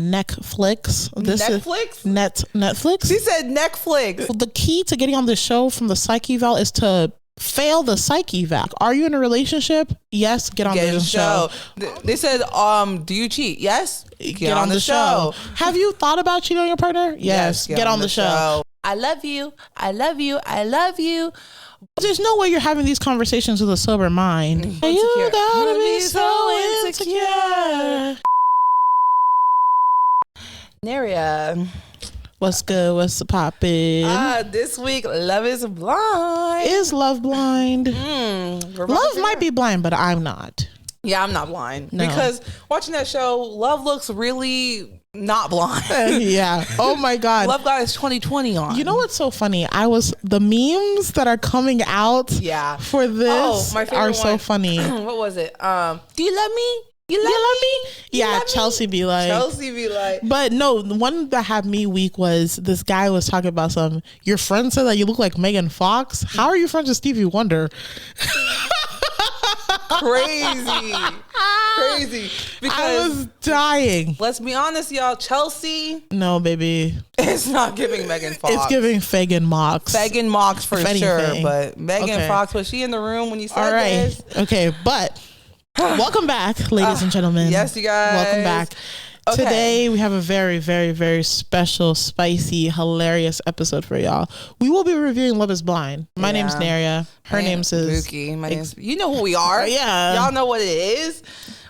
Netflix. Netflix? She said Netflix. The key to getting on the show from the psych eval is to fail the psych eval. Are you in a relationship? Yes, get on the show. They said, do you cheat? Yes, get on the show. Have you thought about cheating on your partner? Yes, get on the show. I love you. I love you. I love you. There's no way you're having these conversations with a sober mind. You gotta be so insecure. Naria. What's good? What's poppin'? This week, Love is Blind. Is love blind? Love might be blind, but I'm not. Yeah, I'm not blind. No. Because watching that show, Love looks really not blind. Yeah. Oh my God. Love got his 2020 on. You know what's so funny? The memes that are coming out for this are so funny. What was it? Do you love me? You love me? Yeah, Chelsea be like. But no, the one that had me weak was this guy was talking about your friend said that you look like Megan Fox. How are you friends with Stevie Wonder? Crazy. Because I was dying. Let's be honest, y'all. Chelsea. No, baby. It's not giving Megan Fox. It's giving Fagan Mox. Fagan Mox for sure. But Megan Fox, was she in the room when you said this? Okay, but welcome back, ladies and gentlemen. Yes, you guys. Welcome back. Okay. Today, we have a very, very, very special, spicy, hilarious episode for y'all. We will be reviewing Love is Blind. My name's Naria. Her name's Buki. My name's... You know who we are. Yeah. Y'all know what it is.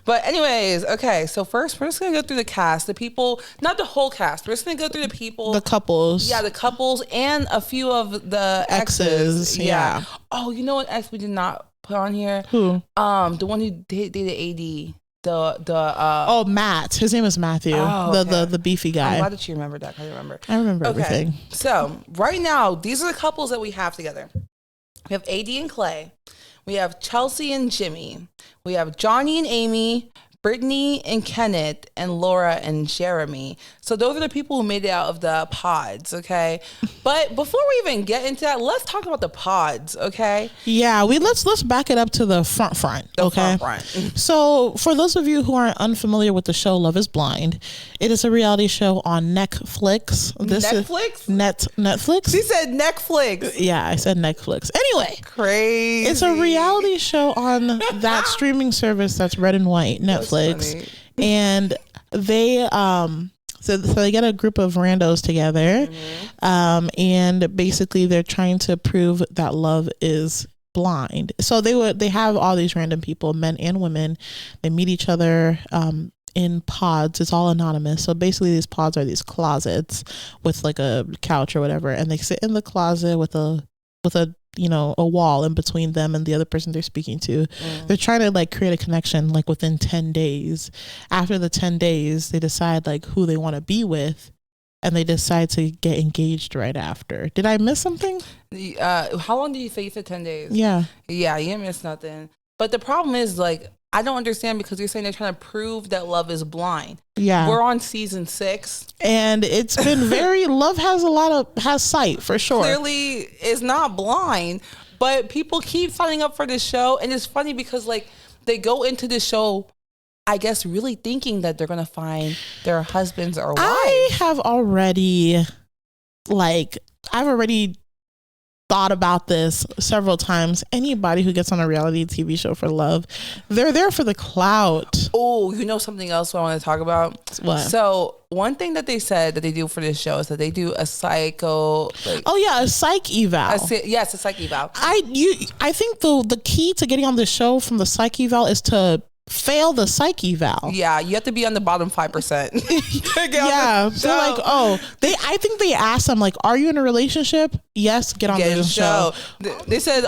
But anyways, okay. So first, we're just going to go through the cast. The people, not the whole cast. We're just going to go through the people. The couples. Yeah, the couples and a few of the exes. Yeah. Oh, you know what ex we did not put on here? Who? The one who dated AD. Matt. His name is Matthew. Oh, okay. The beefy guy. I'm glad that you remembered that. I remember. I remember everything. So right now, these are the couples that we have together. We have AD and Clay. We have Chelsea and Jimmy. We have Johnny and Amy, Brittany and Kenneth, and Laura and Jeremy. So those are the people who made it out of the pods, okay? But before we even get into that, let's talk about the pods, okay? Yeah, let's back it up to the front, okay? Front. So for those of you who are unfamiliar with the show Love is Blind, it is a reality show on Netflix. Netflix? She said Netflix. Yeah, I said Netflix. Anyway. Crazy. It's a reality show on that streaming service that's red and white, Netflix. And they so they get a group of randos together, and basically they're trying to prove that love is blind. So they have all these random people, men and women. They meet each other in pods. It's all anonymous. So basically these pods are these closets with like a couch or whatever, and they sit in the closet with a wall in between them and the other person they're speaking to. They're trying to like create a connection like within 10 days. After the 10 days, they decide like who they want to be with, and they decide to get engaged right after. Did I miss something? How long did you say? You said 10 days. Yeah, you didn't miss nothing. But the problem is like, I don't understand, because you're saying they're trying to prove that love is blind. Yeah. We're on season 6. And it's been love has sight for sure. Clearly is not blind, but people keep signing up for this show. And it's funny because like they go into the show, I guess, really thinking that they're going to find their husbands or wives. I've already thought about this several times. Anybody who gets on a reality TV show for love, they're there for the clout. Oh, you know something else I want to talk about? What? So one thing that they said that they do for this show is that they do a psycho. A psych eval. Yes, a psych eval. I think the key to getting on the show from the psych eval is to fail the psych eval. Yeah, you have to be on the bottom 5%. Yeah, they're like, I think they asked them like, "Are you in a relationship?" Yes, get on the show. They said,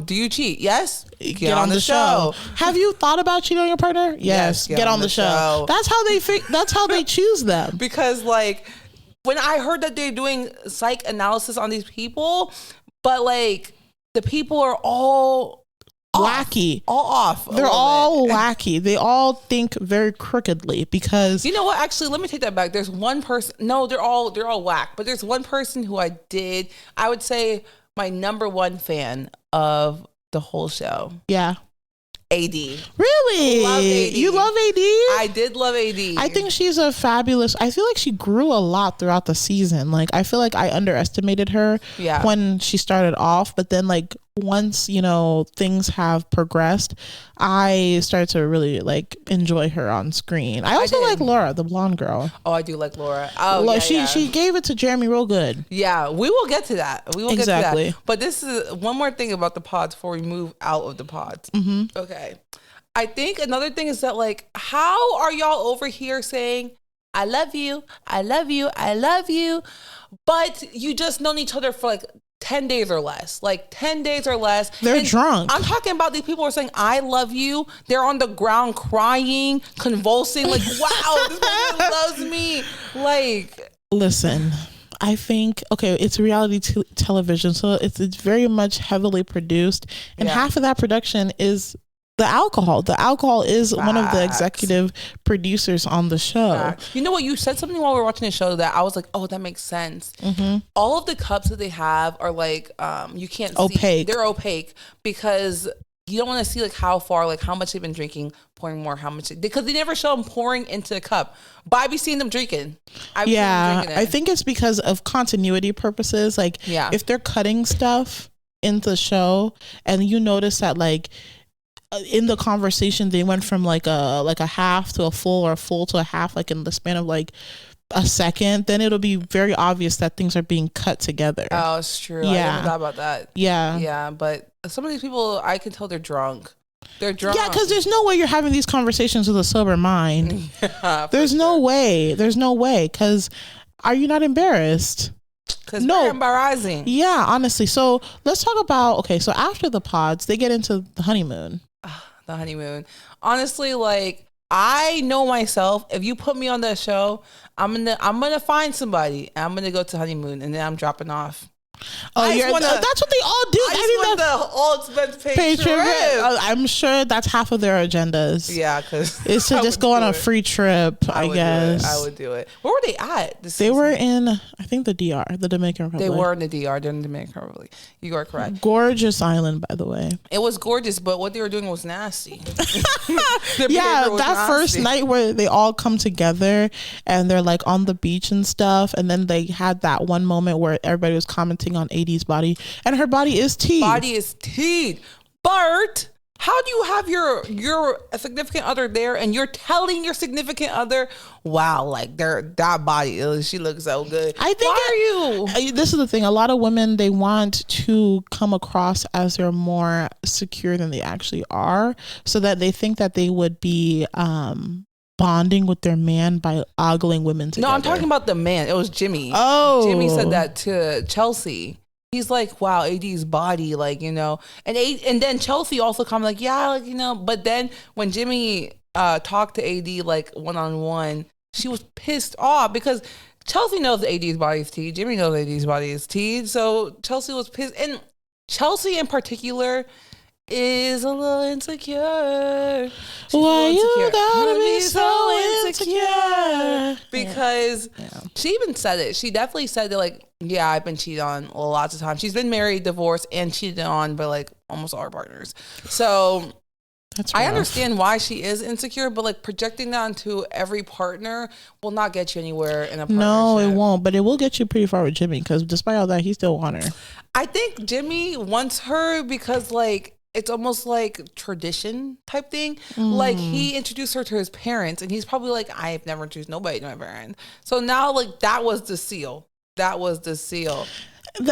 "Do you cheat?" Yes, get on the show. Have you thought about cheating on your partner? Yes, get on the show. That's how they choose them. Because like when I heard that they're doing psych analysis on these people, but like the people are all wacky, all off. They're all wacky. They all think very crookedly, because you know what? Actually, let me take that back. There's one person. No, they're all whack. But there's one person who I would say my number one fan of the whole show. Yeah. AD. Really? Love AD. You love AD? I did love AD. I think she's a fabulous. I feel like she grew a lot throughout the season. Like I feel like I underestimated her when she started off, but then like once things have progressed, I started to really like enjoy her on screen. I also like Laura, the blonde girl. Oh, I do like Laura. Oh, she gave it to Jeremy real good. Yeah, we will get to that. We will get to Exactly. that. But this is one more thing about the pods before we move out of the pods. Mm-hmm. Okay. I think another thing is that like, how are y'all over here saying, I love you, I love you, I love you, but you just known each other for like 10 days or less. Like 10 days or less. They're drunk. I'm talking about these people who are saying, I love you. They're on the ground crying, convulsing, like, wow, this person loves me. Like, listen, I think, it's reality television, so it's very much heavily produced, and half of that production is the alcohol. The alcohol is one of the executive producers on the show. You know what? You said something while we were watching the show that I was like, oh, that makes sense. Mm-hmm. All of the cups that they have are like, you can't see. Opaque. They're opaque because you don't want to see like how far, like how much they've been drinking, pouring more, how much, because they never show them pouring into the cup. But I've been seeing them drinking. I think it's because of continuity purposes. Like, if they're cutting stuff in the show and you notice that like, in the conversation they went from like a half to a full or a full to a half like in the span of like a second, then it'll be very obvious that things are being cut together. Oh, it's true. I never thought about that. Yeah, but some of these people, I can tell they're drunk. They're drunk. Yeah, because there's no way you're having these conversations with a sober mind. There's no way because are you not embarrassed? Because they're embarrassing. Yeah, honestly. So let's talk about, so after the pods they get into the honeymoon. The honeymoon. Honestly, like, I know myself. If you put me on that show, I'm gonna find somebody. And I'm gonna go to honeymoon, and then I'm dropping off. Oh, that's what they all do. I want the all expense paid trip. I'm sure that's half of their agendas. Yeah, because it's to just go on a free trip. I guess I would do it. Where were they at? They were in, I think, the DR, the Dominican Republic. They were in the DR. They're in the Dominican Republic. You are correct. Gorgeous island, by the way. It was gorgeous, but what they were doing was nasty. That first night where they all come together and they're like on the beach and stuff, and then they had that one moment where everybody was commenting on AD's body, and her body is teed. But how do you have your significant other there and you're telling your significant other, wow, like that body, she looks so good. I think this is the thing. A lot of women, they want to come across as they're more secure than they actually are, so that they think that they would be bonding with their man by ogling women together. No, I'm talking about the man. It was Jimmy. Oh, Jimmy said that to Chelsea. He's like, wow, AD's body, like, and then Chelsea also commented like, yeah, like, but then when Jimmy talked to AD like one-on-one, she was pissed off because Chelsea knows AD's body is teed. Jimmy knows AD's body is teed. So Chelsea was pissed. And Chelsea in particular is a little insecure. Why you gotta be so insecure? Because she even said it. She definitely said that, like, yeah, I've been cheated on lots of times. She's been married, divorced, and cheated on by like almost all her partners. So I understand why she is insecure, but like projecting that onto every partner will not get you anywhere in a partnership. No, it won't, but it will get you pretty far with Jimmy, because despite all that, he still wants her. I think Jimmy wants her because like it's almost like tradition type thing. Like he introduced her to his parents, and he's probably like, I've never introduced nobody to my parents. So now like that was the seal. I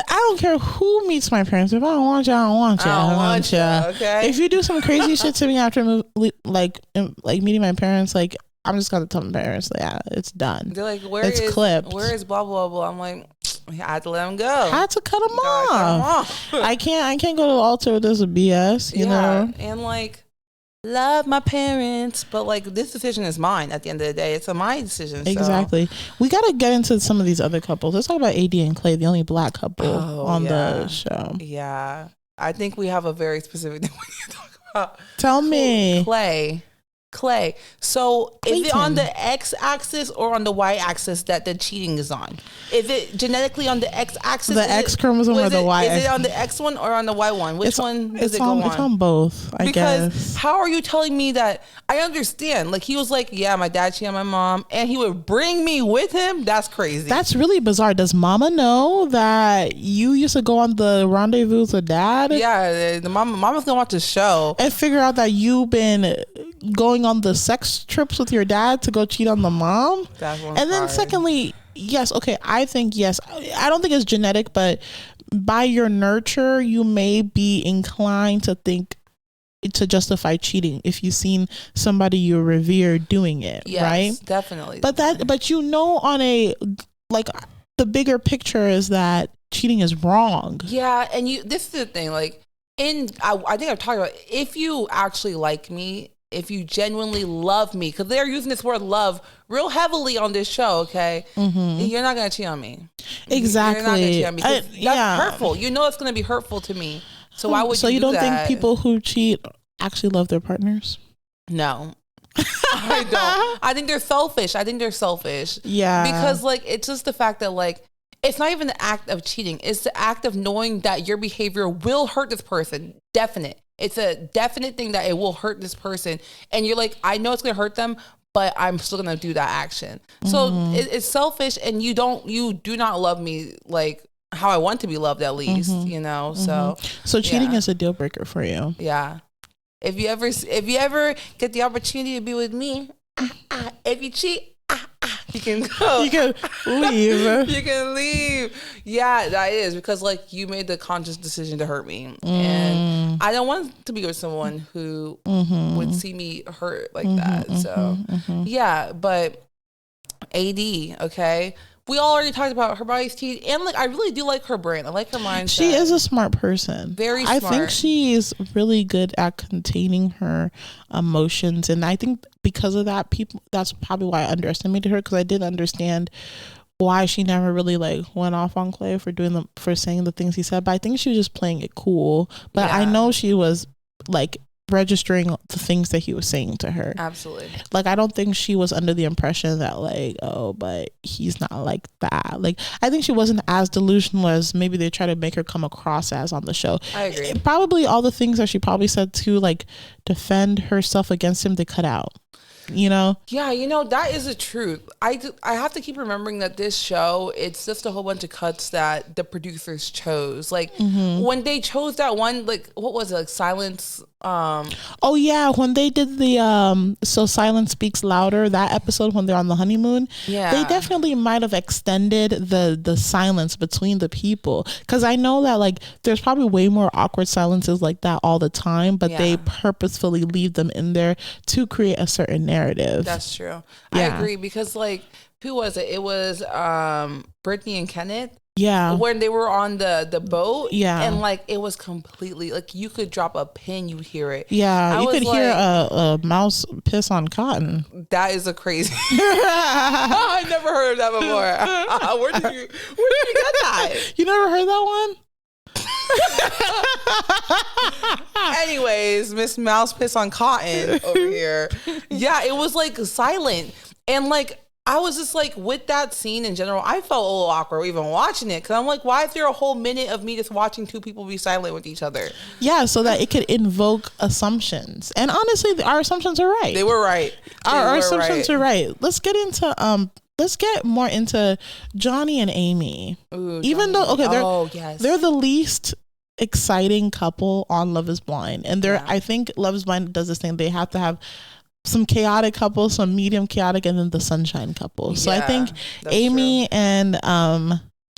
don't care who meets my parents. If I don't want you, I don't want you. I don't want you. Okay. If you do some crazy shit to me after like meeting my parents, like I'm just gonna tell my parents, yeah, it's done. They're like, clipped. Where is blah blah blah? I'm like, I had to let him go. I had to cut him off. I can't go to the altar with this BS. You know. And like, love my parents, but like this decision is mine at the end of the day. It's my decision. Exactly. So. We got to get into some of these other couples. Let's talk about AD and Clay, the only black couple on the show. Yeah. I think we have a very specific thing we need to talk about. Tell me. Clay. Clay. So is it on Clayton. the x-axis or on the y-axis that the cheating is on? Is it genetically on the x-axis? The X chromosome or the Y? Is it on the X one or on the Y one? Which one does it go on? It's on both, I guess. Because how are you telling me that? I understand. Like, he was like, yeah, my dad cheated on my mom, and he would bring me with him. That's crazy. That's really bizarre. Does mama know that you used to go on the rendezvous with dad? Yeah, the mama's gonna watch the show and figure out that you've been going on the sex trips with your dad to go cheat on the mom. That's one and then hard. secondly, yes, okay, I think yes. I don't think it's genetic, but by your nurture, you may be inclined to think to justify cheating if you've seen somebody you revere doing it, yes, right? Definitely. But on a like the bigger picture is that cheating is wrong. Yeah, and this is the thing, like I think I've talked about, if you actually like me, if you genuinely love me, because they're using this word love real heavily on this show, okay? Mm-hmm. You're not gonna cheat on me. Exactly. You're not gonna cheat on me. That's hurtful. You know it's gonna be hurtful to me. So why would you do that? So you don't think people who cheat actually love their partners? No. I don't. I think they're selfish. Yeah. Because like, it's just the fact that like, it's not even the act of cheating. It's the act of knowing that your behavior will hurt this person. Definite. It's a definite thing that it will hurt this person. And you're like, I know it's going to hurt them, but I'm still going to do that action. So it's selfish, and you do not love me like how I want to be loved, at least, you know? So cheating is a deal breaker for you. Yeah. If you ever get the opportunity to be with me, if you cheat, you can go. You can leave. You can leave. Yeah, that is because like you made the conscious decision to hurt me, and I don't want to be with someone who would see me hurt like that. So yeah, but AD, okay. We already talked about her body's teeth, and like I really do like her brain. I like her mindset. She is a smart person. Very smart. I think she's really good at containing her emotions, and I think because of that, that's probably why I underestimated her, because I didn't understand why she never really like went off on Clay for saying the things he said. But I think she was just playing it cool. But I know she was like registering the things that he was saying to her. Absolutely. Like, I don't think she was under the impression that like, oh, but he's not like that. Like, I think she wasn't as delusional as maybe they try to make her come across as on the show. I agree. Probably all the things that she probably said to like defend herself against him, they cut out. You know? Yeah, you know, that is the truth. I have to keep remembering that this show, it's just a whole bunch of cuts that the producers chose. Like, when they chose that one, like, what was it? Like, Silence. Oh, yeah. When they did the So Silence Speaks Louder, that episode when they're on the honeymoon, they definitely might have extended the silence between the people. Because I know that, like, there's probably way more awkward silences like that all the time, but they purposefully leave them in there to create a certain narrative. That's true. I agree, because like, who was it? It was Brittany and Kenneth. Yeah. When they were on the boat. Yeah. And like, it was completely like, you could drop a pin, you hear it. Yeah. You could hear a mouse piss on cotton. That is a crazy. I never heard of that before. Where did you get that? You never heard that one? Anyways, Miss Mouse piss on cotton over here. Yeah, it was like silent, and like I was just like, with that scene in general, I felt a little awkward even watching it, because I'm like, why is there a whole minute of me just watching two people be silent with each other? Yeah, so that it could invoke assumptions, and honestly, our assumptions are right. They were right. Our assumptions are right. Let's get into Let's get more into Johnny and Amy. Ooh, even though they're the least exciting couple on Love is Blind, and I think Love is Blind does this thing. They have to have some chaotic couples, some medium chaotic, and then the sunshine couple. So I think Amy and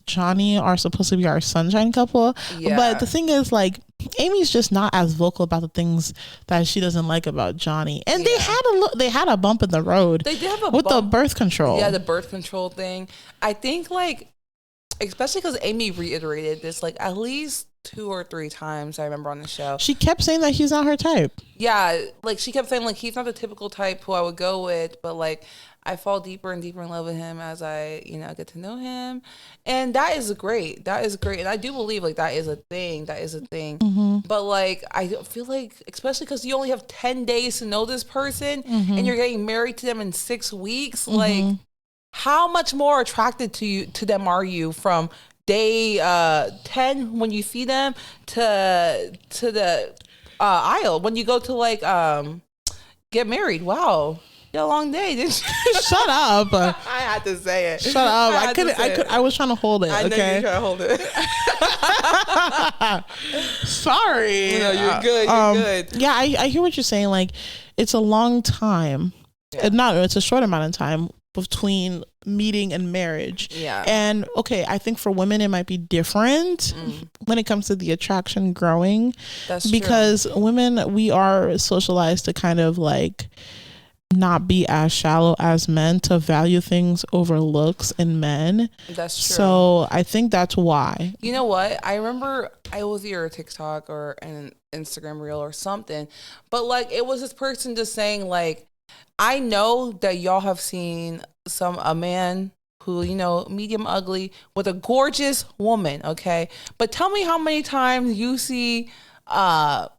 Johnny are supposed to be our sunshine couple. Yeah. But the thing is, like, Amy's just not as vocal about the things that she doesn't like about Johnny. And they had a bump in the road. They did have a with the birth control. Yeah, the birth control thing. I think like especially because Amy reiterated this like at least 2 or 3 times. I remember on the show. She kept saying that he's not her type. Yeah, like she kept saying like he's not the typical type who I would go with, but like I fall deeper and deeper in love with him as I, get to know him. And that is great. That is great. And I do believe like that is a thing. That is a thing. Mm-hmm. But like I feel like, especially because you only have 10 days to know this person and you're getting married to them in 6 weeks, like how much more attracted to them are you from day 10 when you see them to the aisle when you go to like get married? Wow. You had a long day, didn't you? Shut up. I had to say it. Shut up. I was trying to hold it. I know okay? you're trying to hold it. Sorry. No, you're good. You're good. Yeah, I hear what you're saying. Like, it's a long time. Yeah. It's a short amount of time between meeting and marriage. Yeah. And okay, I think for women it might be different when it comes to the attraction growing. That's because women, we are socialized to kind of like not be as shallow as men, to value things over looks in men. That's true. So I think that's why. You know what? I remember I was either a TikTok or an Instagram reel or something, but like it was this person just saying like, I know that y'all have seen a man who, medium ugly with a gorgeous woman, okay? But tell me how many times you see, like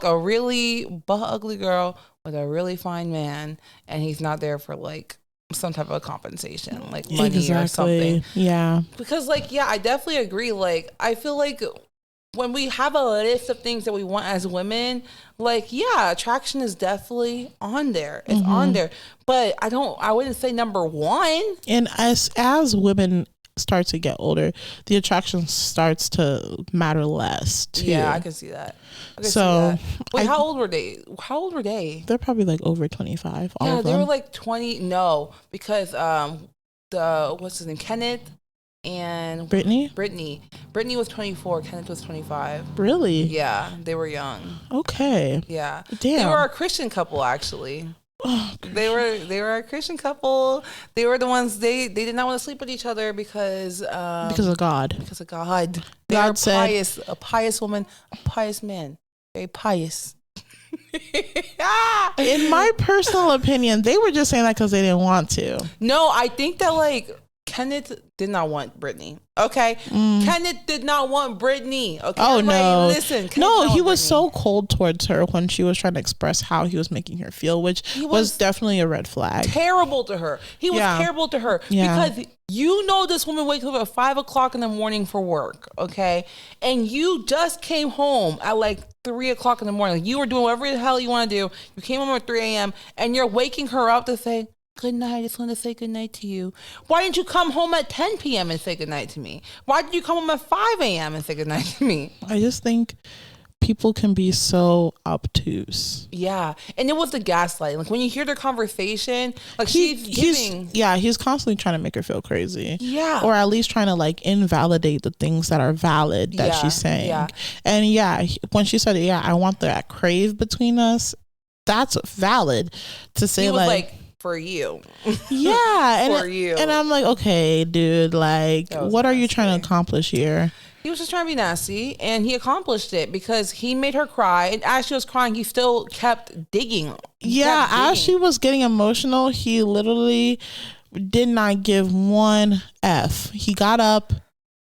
a really ugly girl with a really fine man, and he's not there for like some type of compensation, like money or something. Yeah. Because like, yeah, I definitely agree. Like, I feel like when we have a list of things that we want as women, like, yeah, attraction is definitely on there. It's on there. But I wouldn't say number one. And as women start to get older, the attraction starts to matter less too. Yeah, I can see that. Wait, how old were they? They're probably like over 25. Yeah, they were like 20. No, because what's his name? Kenneth and Brittany was 24. Kenneth was 25. Really? Yeah, they were young. Okay. Yeah. Damn. They were a Christian couple, actually. Oh, they were a Christian couple. They were the ones they did not want to sleep with each other because of God. Because of God. They God were pious, a pious woman, a pious man. Very pious. In my personal opinion, they were just saying that because they didn't want to. No, I think that like Kenneth did not want Brittany. Okay, Kenneth did not want Brittany. Okay, oh no, listen. No, he was so cold towards her when she was trying to express how he was making her feel, which was definitely a red flag. Terrible to her. He was terrible to her because this woman wakes up at 5 o'clock in the morning for work. Okay, and you just came home at like 3 o'clock in the morning. You were doing whatever the hell you want to do. You came home at 3 a.m. and you're waking her up to say, good night. I just want to say good night to you. Why didn't you come home at 10 p.m. and say good night to me? Why did you come home at 5 a.m. and say good night to me? I just think people can be so obtuse. Yeah. And it was the gaslighting. Like when you hear their conversation, like he's constantly trying to make her feel crazy. Yeah. Or at least trying to like invalidate the things that are valid that she's saying. Yeah. And when she said, I want that crave between us, that's valid to say. He was like for you. Yeah. For you. And I'm like, okay, dude, like, what are you trying to accomplish here? He was just trying to be nasty, and he accomplished it because he made her cry. And as she was crying, he still kept digging. As she was getting emotional, he literally did not give one F. He got up,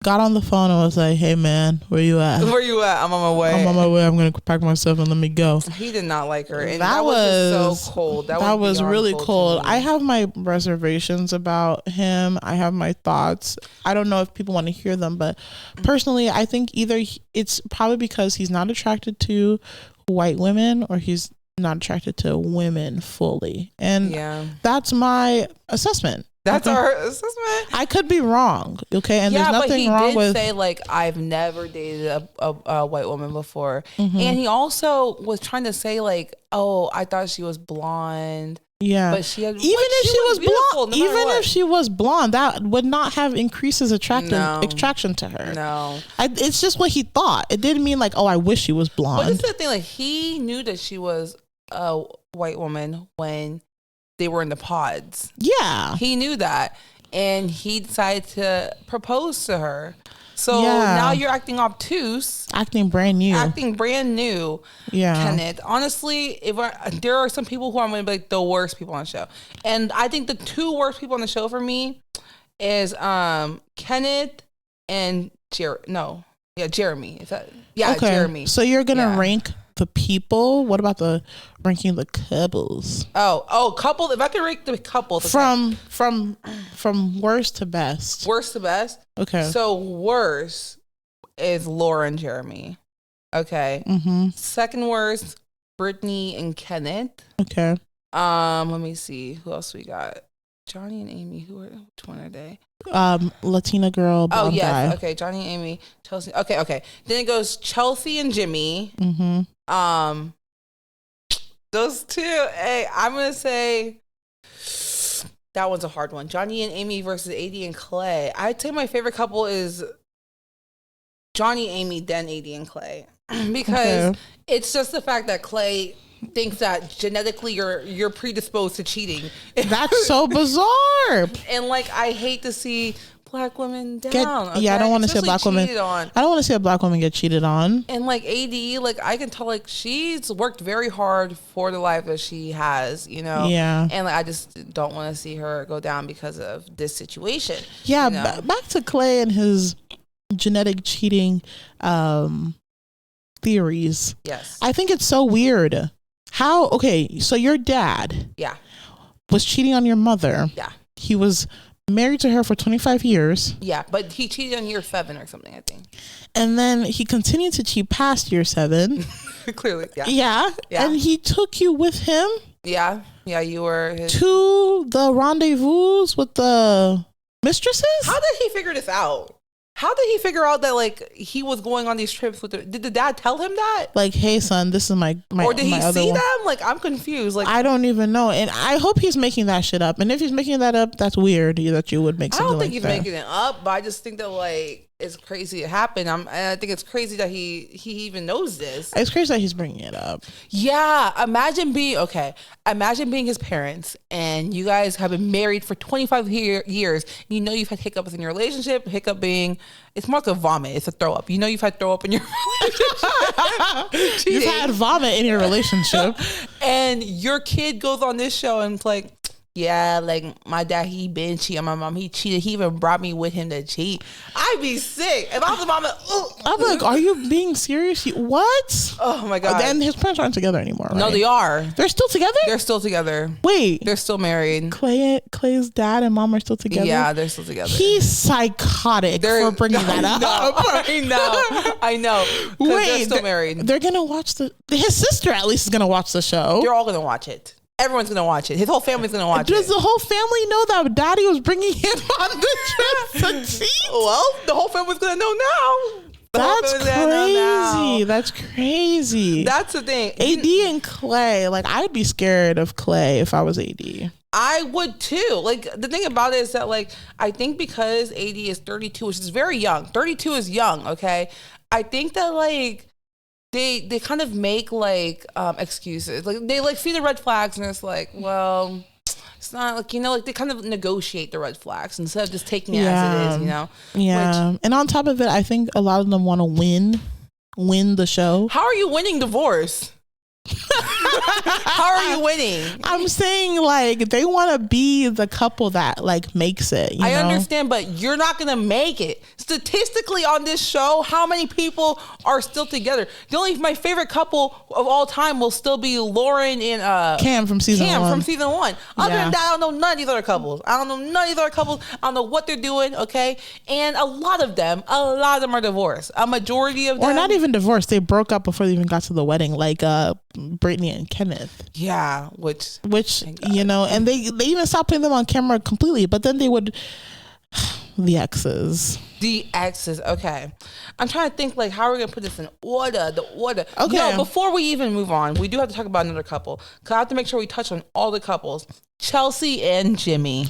got on the phone, and was like, hey, man, where you at? Where you at? I'm on my way. I'm going to pack myself and let me go. He did not like her. And that was so cold. That was really cold. I have my reservations about him. I have my thoughts. I don't know if people want to hear them, but personally, I think either it's probably because he's not attracted to white women or he's not attracted to women fully. And that's my assessment. That's our assessment. I could be wrong, okay? And there's nothing wrong with... But he did say, like, I've never dated a white woman before. Mm-hmm. And he also was trying to say, like, oh, I thought she was blonde. Yeah. But she had... Even if she was blonde, that would not have increased his attraction to her. No. It's just what he thought. It didn't mean, like, oh, I wish she was blonde. But this is the thing, like, he knew that she was a white woman when... they were in the pods. Yeah. He knew that. and he decided to propose to her. So now you're acting obtuse. Acting brand new. Yeah. Kenneth. Honestly, there are some people who I'm going to be like the worst people on the show. And I think the two worst people on the show for me is Kenneth and Jeremy. Jeremy. So you're going to rank the people. What about ranking the couples? Couple. If I could rank the couples from worst to best. Worst to best. Okay. So worst is Laura and Jeremy. Okay. Mm-hmm. Second worst, Brittany and Kenneth. Okay. Let me see who else we got. Johnny and Amy. Which one are they? Latina girl. Blonde guy. Okay. Johnny and Amy. Chelsea. Okay. Then it goes Chelsea and Jimmy. Mm-hmm. Those two. Hey, I'm gonna say that one's a hard one. Johnny and Amy versus AD and Clay. I'd say my favorite couple is Johnny, Amy, then AD and Clay, because it's just the fact that Clay thinks that genetically you're predisposed to cheating. That's so bizarre. And like, I hate to see Black women down. I don't want to see a Black woman. I don't want to see a Black woman get cheated on. And like AD, like I can tell, like she's worked very hard for the life that she has, Yeah. And like I just don't want to see her go down because of this situation. Yeah. Back to Clay and his genetic cheating theories. Yes. I think it's so weird. How? Okay, so your dad. Yeah. Was cheating on your mother. Yeah. He was married to her for 25 years. Yeah, but he cheated on year 7 or something, I think. And then he continued to cheat past year 7. Clearly, yeah. Yeah. And he took you with him. Yeah. Yeah, you were to the rendezvous with the mistresses? How did he figure this out? How did he figure out that like he was going on these trips with did the dad tell him that? Like, hey son, this is my or did my he see them? Like, I'm confused. Like, I don't even know. And I hope he's making that shit up. And if he's making that up, that's weird that you would make something like that. I don't think he's making it up, but I just think that like it's crazy it happened. And I think it's crazy that he even knows this. It's crazy that he's bringing it up. Yeah. Imagine being his parents and you guys have been married for 25 years. And you've had hiccups in your relationship. Hiccup being, it's more like a vomit. It's a throw up. You've had throw up in your relationship. You've had vomit in your relationship. And your kid goes on this show and it's like, yeah, like my dad, he been cheating on my mom. He cheated. He even brought me with him to cheat. I'd be sick. If I was a mom, I'm like, are you being serious? What? Oh my God. And his parents aren't together anymore, right? No, they are. They're still together? They're still together. Wait. They're still married. Clay's dad and mom are still together? Yeah, they're still together. He's psychotic for bringing that up. I know. Wait. They're still married. They're going to watch his sister at least is going to watch the show. They're all going to watch it. Everyone's going to watch it. His whole family's going to watch it. Does the whole family know that daddy was bringing him on the trip to cheat? Well, the whole family's going to know now. That's crazy. That's crazy. That's the thing. AD and Clay, like I'd be scared of Clay if I was AD. I would too. Like the thing about it is that like I think because AD is 32, which is very young. 32 is young, okay? I think that like they kind of make like excuses. Like they like see the red flags and it's like, well, it's not like, like they kind of negotiate the red flags instead of just taking it as it is, Yeah. And on top of it, I think a lot of them want to win the show. How are you winning divorce? How are you winning? I'm saying like they want to be the couple that like makes it. I understand, but you're not gonna make it. Statistically on this show, how many people are still together? My favorite couple of all time will still be Lauren and Cam from season 1. Other than that, I don't know none of these other couples. I don't know what they're doing. Okay, and a lot of them are divorced. A majority of them, or not even divorced. They broke up before they even got to the wedding. Like Brittany and Kenneth. Yeah, which and they even stopped putting them on camera completely, but then they would the exes. Okay. I'm trying to think like how are we gonna put this in order? Okay. No, before we even move on, we do have to talk about another couple. Cause I have to make sure we touch on all the couples. Chelsea and Jimmy.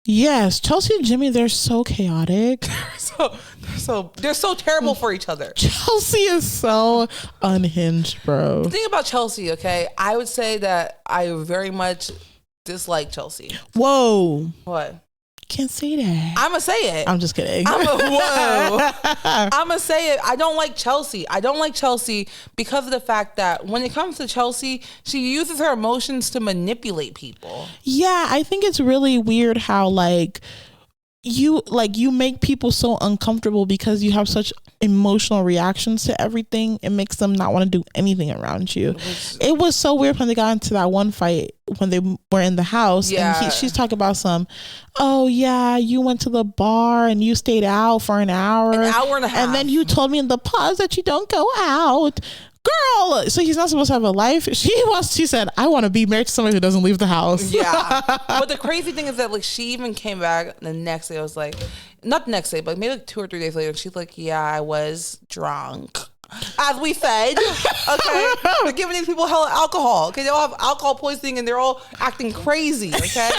Yes, Chelsea and Jimmy, they're so chaotic. They're so terrible for each other. Chelsea is so unhinged, bro. The thing about Chelsea, okay, I would say that I very much dislike Chelsea. Whoa. What? can't say that. I'm gonna say it. I'm just kidding. I'm gonna say it. I don't like Chelsea. I don't like Chelsea because of the fact that when it comes to Chelsea, she uses her emotions to manipulate people. Yeah, I think it's really weird how like you make people so uncomfortable because you have such emotional reactions to everything. It makes them not want to do anything around you. It was so weird when they got into that one fight when they were in the house, and she's talking about oh yeah, you went to the bar and you stayed out for an hour and a half, and then you told me in the pause that you don't go out. Girl, so he's not supposed to have a life. She said, I want to be married to somebody who doesn't leave the house. Yeah. But the crazy thing is that like she even came back the next day. I was like, not the next day, but maybe like 2 or 3 days later. She's like, yeah, I was drunk. As we said, okay, we're giving these people hella alcohol. Okay, they all have alcohol poisoning and they're all acting crazy. Okay,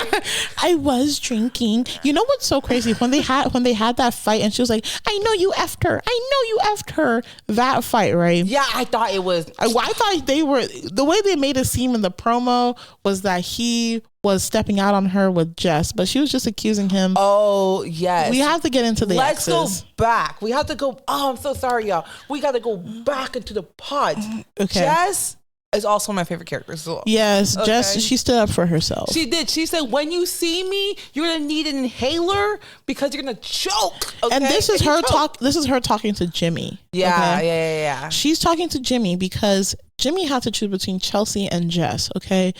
I was drinking. You know what's so crazy? When they had that fight, and she was like, "I know you effed her. I know you effed her." That fight, right? Yeah, I thought it was. I thought they were, the way they made it seem in the promo was that he was stepping out on her with Jess, but she was just accusing him. Oh, yes. We have to get into the Let's exes. go back. We have to go. Oh, I'm so sorry, y'all. We got to go back into the pods. Okay. Jess is also my favorite character as well. Yes, okay. Jess, she stood up for herself. She did. She said, when you see me, you're going to need an inhaler because you're going to choke. Okay? And this is her talking to Jimmy. Yeah, okay? yeah. She's talking to Jimmy because Jimmy had to choose between Chelsea and Jess, okay?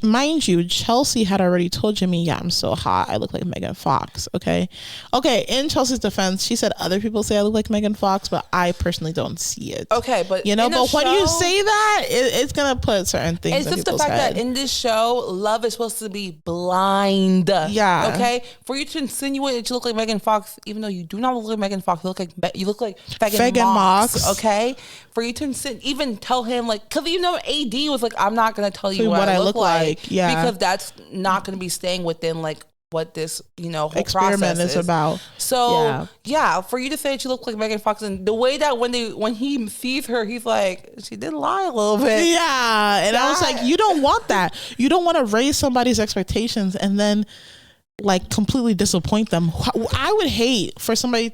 Mind you, Chelsea had already told Jimmy, yeah, I'm so hot. I look like Megan Fox, okay? Okay, in Chelsea's defense, she said other people say I look like Megan Fox, but I personally don't see it. Okay, but when you say that, it's going to put certain things in people's head. It's just the fact that in this show, love is supposed to be blind. Yeah. Okay? For you to insinuate that you look like Megan Fox, even though you do not look like Megan Fox, you look like Megan Mox, okay? For you to even tell him, like, because you know AD was like, I'm not going to tell you what I look like. Yeah. Because that's not going to be staying within, like, what this, whole experiment is about. So, yeah, for you to say that you look like Megan Fox, and the way that when he sees her, he's like, she did lie a little bit. Yeah. And I was like, you don't want that. You don't want to raise somebody's expectations and then like completely disappoint them. I would hate for somebody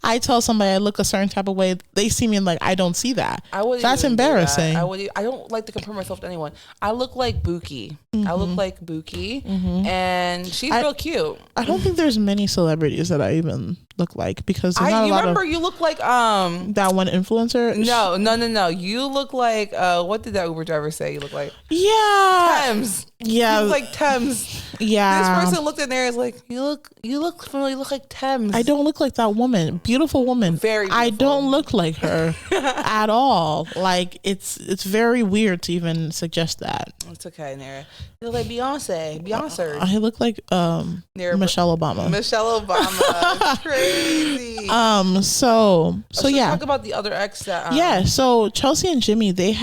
I tell somebody I look a certain type of way, they see me and like I don't see that. That's embarrassing. I don't like to compare myself to anyone. I look like Buki. Mm-hmm. I look like Buki, and she's real cute. I don't think there's many celebrities that I even look like because there's not a lot remember you look like that one influencer. No. You look like what did that Uber driver say? You look like Thames. Yeah, you look like Thames. Yeah, this person looked in there and is like, you look familiar. You look like Thames. I don't look like that woman. Beautiful woman. Very beautiful. I don't look like her at all. Like it's very weird to even suggest that. It's okay, Nara. You look like Beyonce. I look like Michelle Obama. Michelle Obama. Crazy. So yeah. Talk about the other ex that. So Chelsea and Jimmy, they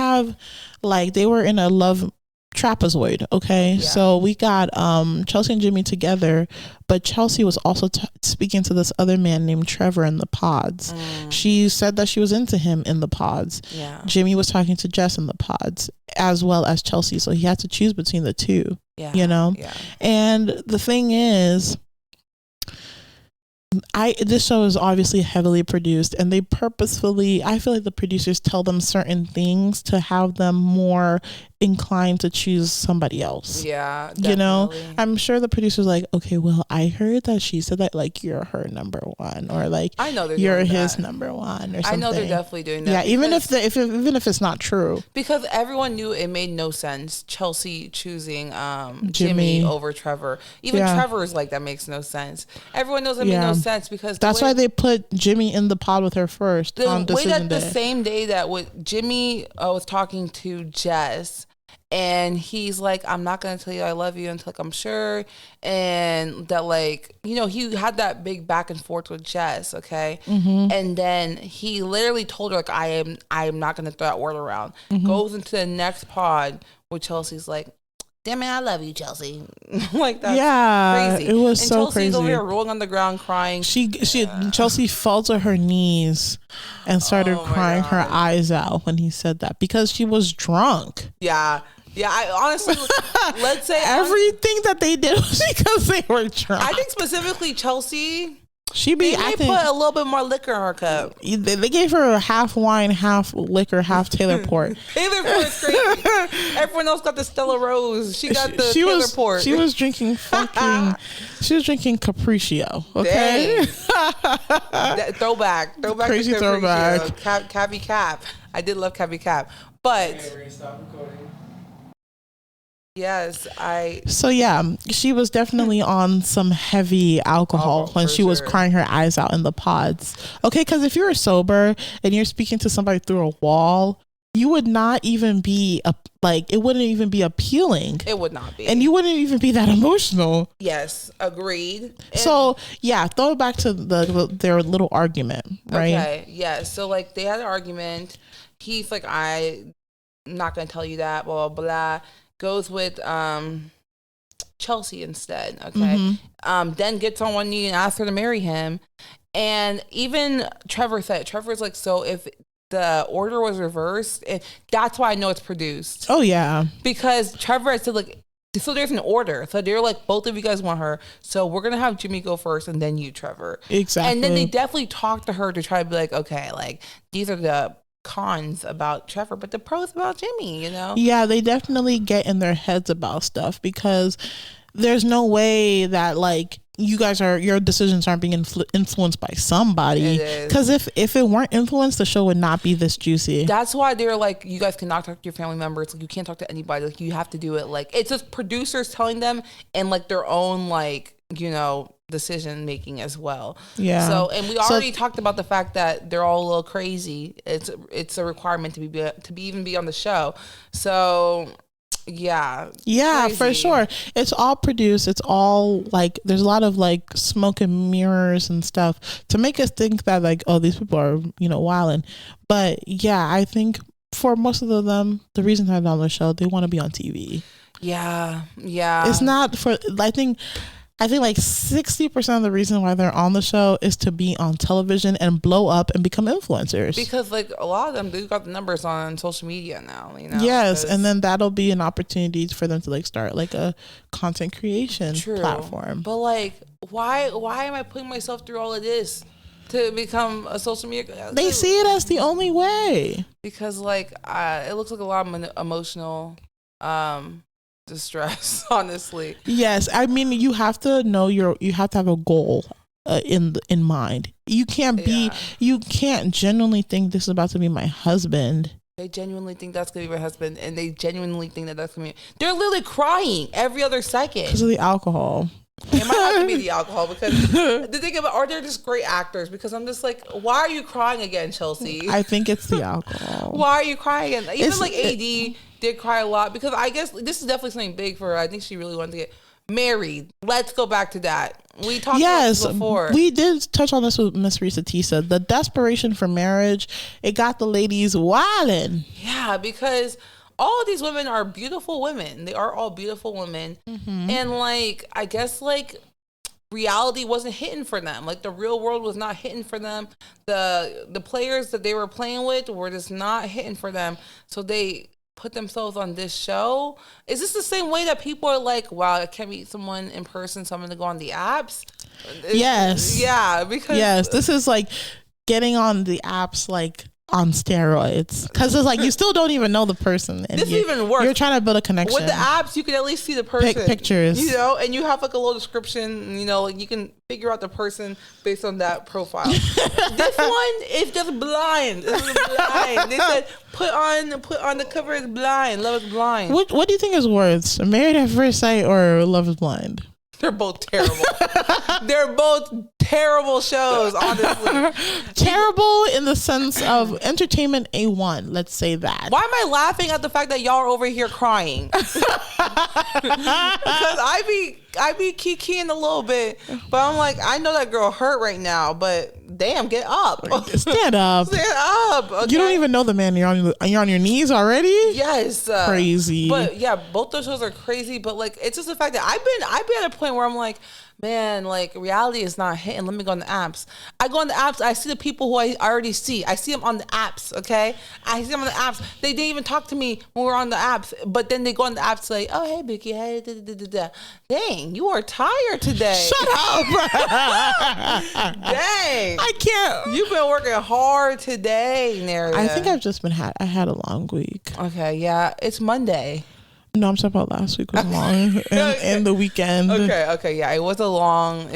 were in a love trapezoid. Okay. Yeah. So we got Chelsea and Jimmy together, but Chelsea was also speaking to this other man named Trevor in the pods. She said that she was into him in the pods. Yeah. Jimmy was talking to Jess in the pods as well as Chelsea, so he had to choose between the two. Yeah. You know. Yeah. And the thing is, this show is obviously heavily produced, and they purposefully, I feel like the producers tell them certain things to have them more inclined to choose somebody else. Yeah, definitely. You know, I'm sure the producer's like, okay, well, I heard that she said that like you're her number one, or like I know you're his number one, or something. I know they're definitely doing that. Yeah, even if it's not true, because everyone knew it made no sense. Chelsea choosing Jimmy over Trevor. Even Trevor is like, that makes no sense. Everyone knows it made no sense because that's why they put Jimmy in the pod with her first. On decision day. The same day that Jimmy was talking to Jess. And he's like, I'm not going to tell you I love you until like, I'm sure. And that like, you know, he had that big back and forth with Jess. Okay. Mm-hmm. And then he literally told her like, I am not going to throw that word around. Mm-hmm. Goes into the next pod where Chelsea's like, damn it, I love you, Chelsea. Like that's crazy. It was and so Chelsea's crazy. over here rolling on the ground crying. Chelsea fell to her knees and started crying her eyes out when he said that because she was drunk. Yeah. Yeah, I honestly, let's say everything that they did was because they were drunk. I think specifically Chelsea. She be. They put a little bit more liquor in her cup. They gave her half wine, half liquor, half Taylor Port. Taylor Port's crazy. Everyone else got the Stella Rose. She got the Taylor Port. She was drinking fucking. She was drinking Capriccio. Okay. Throwback. Crazy throwback. Cabby Cap. I did love Cabby Cap, but. Yes, So yeah, she was definitely on some heavy alcohol when she was crying her eyes out in the pods. Okay, because if you're sober and you're speaking to somebody through a wall, you would not even be it wouldn't even be appealing. It would not be, and you wouldn't even be that emotional. Yes, agreed. So yeah, throw it back to their little argument, right? Okay, yeah. So like they had an argument. He's like, I'm not gonna tell you that. Blah blah blah. Goes with Chelsea instead, okay? Then gets on one knee and asks her to marry him. And even Trevor's like, so if the order was reversed, and that's why I know it's produced. Oh, yeah. Because Trevor had said, like, so there's an order. So they're like, both of you guys want her. So we're going to have Jimmy go first and then you, Trevor. Exactly. And then they definitely talked to her to try to be like, okay, like, these are the cons about Trevor, but the pros about Jimmy, you know? Yeah, they definitely get in their heads about stuff because there's no way that like your decisions aren't being influenced by somebody. Because if it weren't influenced, the show would not be this juicy. That's why they're like, you guys cannot talk to your family members. Like, you can't talk to anybody. Like, you have to do it. Like, it's just producers telling them and like their own like, you know, decision making as well. Yeah. So, and we already talked about the fact that they're all a little crazy. It's a requirement to be on the show. So yeah, crazy. For sure. It's all produced. It's all like there's a lot of like smoke and mirrors and stuff to make us think that like, oh, these people are, you know, wilding. But yeah, I think for most of them, the reason they're on the show, they want to be on TV. Yeah. It's not for. I think like 60% of the reason why they're on the show is to be on television and blow up and become influencers. Because like a lot of them, they've got the numbers on social media now, you know? Yes. And then that'll be an opportunity for them to like start like a content creation platform. But like, why am I putting myself through all of this to become a social media? They see it as the only way. Because like, it looks like a lot of emotional, distress, honestly. Yes, I mean you have to know you have to have a goal in mind. You can't genuinely think this is about to be my husband. They genuinely think that's gonna be my husband, and they genuinely think that that's gonna be. They're literally crying every other second because of the alcohol. It might have to be the alcohol because the thing about, are they just great actors? Because I'm just like, why are you crying again, Chelsea? I think it's the alcohol. Why are you crying again? Even like AD did cry a lot because I guess this is definitely something big for her. I think she really wanted to get married. Let's go back to that. We talked about this before. We did touch on this with Miss Risa Tisa. The desperation for marriage, it got the ladies wildin'. Yeah, because all of these women are beautiful women. They are all beautiful women. Mm-hmm. And like, I guess like reality wasn't hitting for them. Like the real world was not hitting for them. The players that they were playing with were just not hitting for them. So they put themselves on this show. Is this the same way that people are like, wow, I can't meet someone in person, so I'm going to go on the apps? Yes. Yeah, because... Yes, this is like getting on the apps like on steroids, because it's like you still don't even know the person, and this even worse. You're trying to build a connection. With the apps, you can at least see the person, pictures, you know, and you have like a little description. You know, like you can figure out the person based on that profile. This one is just blind. This is blind. They said put on the cover is blind. Love is blind. What do you think is worse, Married at First Sight or Love is Blind? They're both terrible. They're both terrible shows, honestly. Terrible in the sense of entertainment A1, let's say that. Why am I laughing at the fact that y'all are over here crying? Because I be kikiing a little bit, but I'm like, I know that girl hurt right now, but damn, get up. Stand up. Stand up. Okay? You don't even know the man. You're on your knees already? Yes. Crazy. But yeah, both those shows are crazy, but like, it's just the fact that I've been at a point where I'm like, Man, like reality is not hitting. Let me go on the apps. I go on the apps. I see the people who I already see. I see them on the apps. Okay, I see them on the apps. They didn't even talk to me when we were on the apps. But then they go on the apps like, oh hey Vicky, hey da, da, da, da. Dang, you are tired today. Shut up. Dang, I can't. You've been working hard today, Neria. I think I've just been I had a long week. Okay, yeah, it's Monday. No, I'm talking about last week was long and the weekend. Okay, yeah, it was a long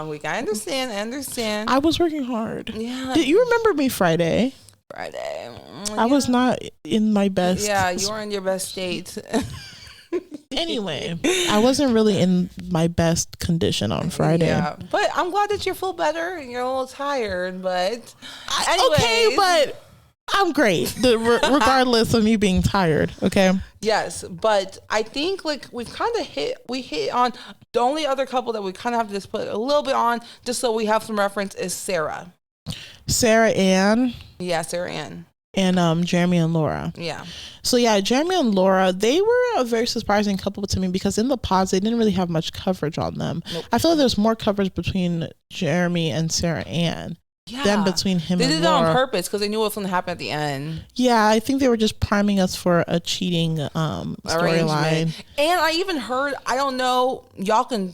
week. I understand. I was working hard. Yeah. Did you remember me Friday? I was not in my best. Yeah, you were in your best state. Anyway, I wasn't really in my best condition on Friday. Yeah, but I'm glad that you feel better. You're a little tired, but okay, but I'm great, regardless of me being tired. Okay. Yes, but I think like we hit on the only other couple that we kind of have to just put a little bit on, just so we have some reference, is Sarah Ann. Yeah, Sarah Ann. And Jeremy and Laura. Yeah. So yeah, Jeremy and Laura, they were a very surprising couple to me because in the pods they didn't really have much coverage on them. Nope. I feel like there's more coverage between Jeremy and Sarah Ann. Yeah. Than between him and Laura. They did it on purpose because they knew what was going to happen at the end. Yeah, I think they were just priming us for a cheating storyline. And I even heard, I don't know, y'all can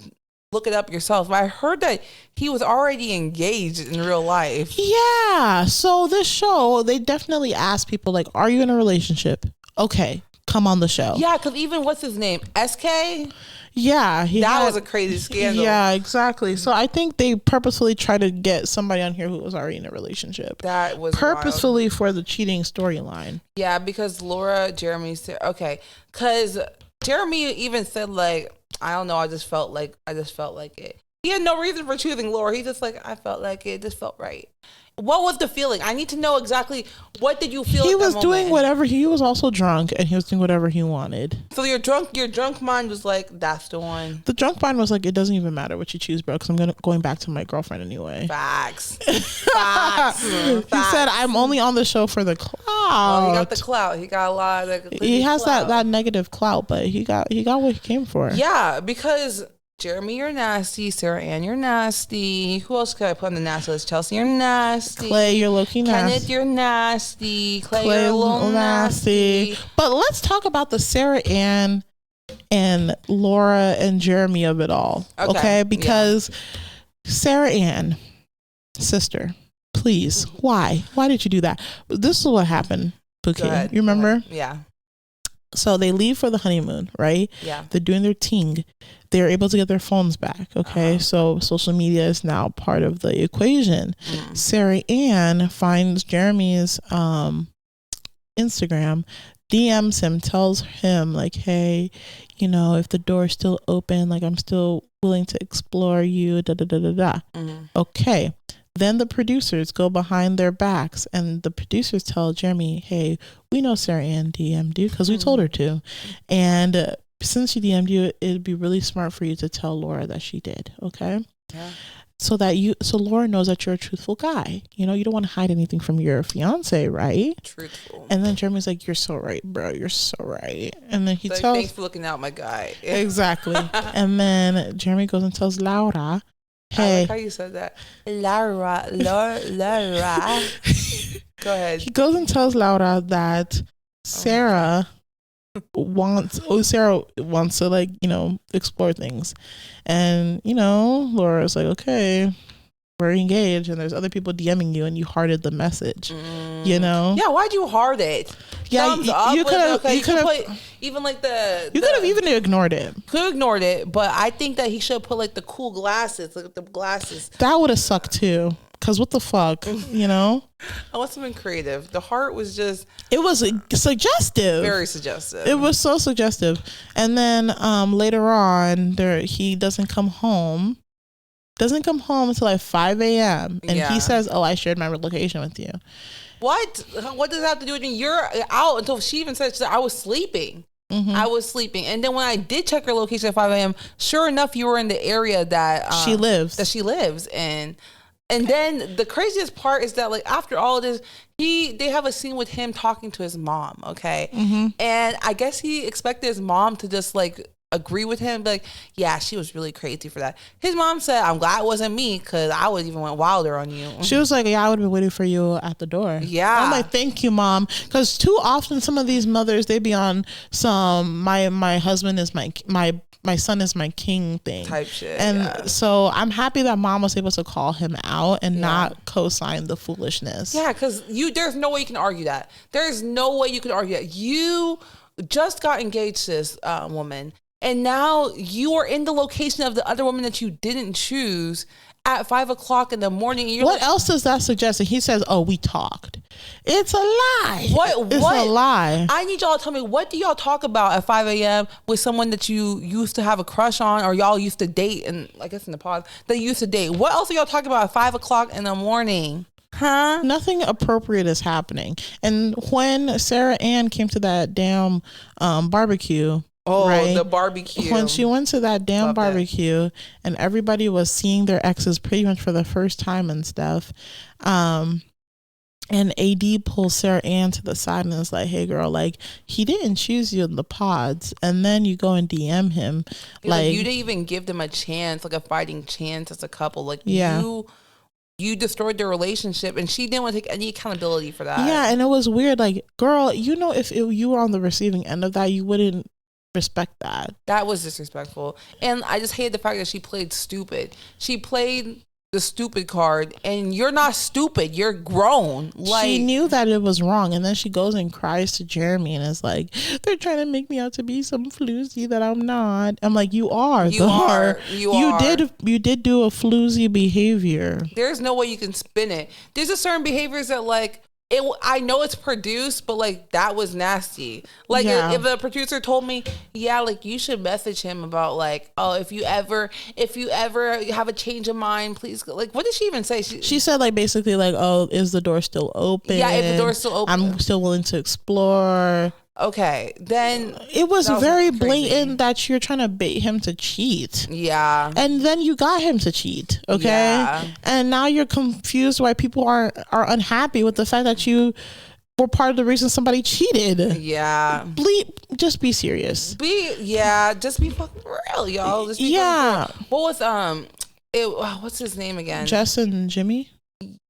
look it up yourself, but I heard that he was already engaged in real life. Yeah, so this show, they definitely asked people like, are you in a relationship? Okay, come on the show. Yeah, because even, what's his name? SK? Yeah. That was a crazy scandal. Yeah, exactly. So I think they purposefully tried to get somebody on here who was already in a relationship. That was purposefully wild. For the cheating storyline. Yeah, because Laura, Jeremy, okay. Because Jeremy even said like, I don't know, I just felt like it. He had no reason for choosing Laura. He just like, I felt like it just felt right. What was the feeling? I need to know exactly, what did you feel? He was doing whatever. He was also drunk, and he was doing whatever he wanted. So your drunk mind was like, that's the one. The drunk mind was like, it doesn't even matter what you choose, bro, because I'm going back to my girlfriend anyway. Facts. He said, I'm only on the show for the clout. Well, he got the clout. He got a lot of he has that negative clout, but he got what he came for. Yeah, because Jeremy, you're nasty. Sarah Ann, you're nasty. Who else could I put on the nasty list? Chelsea, you're nasty. Clay, you're looking nasty. Kenneth, you're nasty. Clay, you're a little nasty. But let's talk about the Sarah Ann and Laura and Jeremy of it all. Okay? Because Sarah Ann, sister, please, why? Why did you do that? This is what happened, Pookie. You remember? Yeah. So they leave for the honeymoon, right? Yeah. They're doing their ting. They're able to get their phones back, okay? So social media is now part of the equation. Sarah Ann finds Jeremy's Instagram, DMs him, tells him like, hey, you know, if the door's still open, like I'm still willing to explore you, da da da da da. Okay. Then the producers go behind their backs and the producers tell Jeremy, hey, we know Sarah Ann DM'd you because we told her to. And since she DM'd you, it'd be really smart for you to tell Laura that she did. Okay. Yeah. So Laura knows that you're a truthful guy. You know, you don't want to hide anything from your fiance, right? Truthful. And then Jeremy's like, you're so right, bro. You're so right. And then he tells, thanks for looking out, my guy. Exactly. And then Jeremy goes and tells Laura, hey. I like how you said that. Laura. Go ahead. He goes and tells Laura that Sarah wants to, like, you know, explore things. And, you know, Laura's like, okay, we're engaged and there's other people DMing you and you hearted the message, you know? Yeah, why'd you heart it? Yeah, Thumbs up. You could have even like you could have even ignored it. Could have ignored it, but I think that he should have put like the cool glasses, like the glasses. That would have sucked too. Cause what the fuck, you know? I want something creative. The heart was just. It was suggestive. Very suggestive. It was so suggestive. And then later on, he doesn't come home. Doesn't come home until like 5 a.m. And he says, "Oh, I shared my location with you." What? What does that have to do with me? You're out until she even said I was sleeping. I was sleeping. And then when I did check her location at 5 a.m., sure enough, you were in the area that she lives. in. And then the craziest part is that, like, after all of this, they have a scene with him talking to his mom, okay? And I guess he expected his mom to just, like, agree with him, like, yeah, she was really crazy for that. His mom said, I'm glad it wasn't me, because I would even went wilder on you. She was like, yeah, I would have been waiting for you at the door. Yeah. I'm like, thank you, Mom. Because too often some of these mothers, they be on some my husband is my son is my king thing type shit. And so I'm happy that Mom was able to call him out and not co-sign the foolishness. Yeah, because there's no way you can argue that. There's no way you can argue that. You just got engaged to this woman, and now you are in the location of the other woman that you didn't choose at 5 o'clock in the morning. What else does that suggest? And he says, oh, we talked. It's a lie. It's a lie. I need y'all to tell me, what do y'all talk about at 5 a.m. with someone that you used to have a crush on, or y'all used to date, and I guess in the pause, that you used to date? What else are y'all talking about at 5 o'clock in the morning? Huh? Nothing appropriate is happening. And when Sarah Ann came to that damn barbecue, the barbecue. When she went to that damn barbecue and everybody was seeing their exes pretty much for the first time and stuff, and AD pulls Sarah Ann to the side and is like, hey girl, like, he didn't choose you in the pods, and then you go and DM him. Like, you didn't even give them a chance, like a fighting chance as a couple. Like, you destroyed their relationship, and she didn't want to take any accountability for that. Yeah, and it was weird. Like, girl, if you were on the receiving end of that, you wouldn't respect that. That was disrespectful. And I just hated the fact that she played stupid. She played the stupid card, and you're not stupid. You're grown. Like, she knew that it was wrong, and then she goes and cries to Jeremy and is like, they're trying to make me out to be some floozy that I'm not. I'm like, you are. You did do a floozy behavior. There's no way you can spin it. There's a certain behaviors that, like, I know it's produced, but like, that was nasty. Like, if the producer told me, like, you should message him about, like, oh, if you ever have a change of mind, please go. Like, what did she even say? She said, like, basically, like, oh, is the door still open? Yeah, if the door's still open, I'm still willing to explore. Okay, then it was very blatant that you're trying to bait him to cheat. Yeah. And then you got him to cheat. Okay. Yeah. And now you're confused why people are unhappy with the fact that you were part of the reason somebody cheated. Yeah. Just be serious. Just be fucking real, y'all. Just be what was what's his name again? Jess and Jimmy?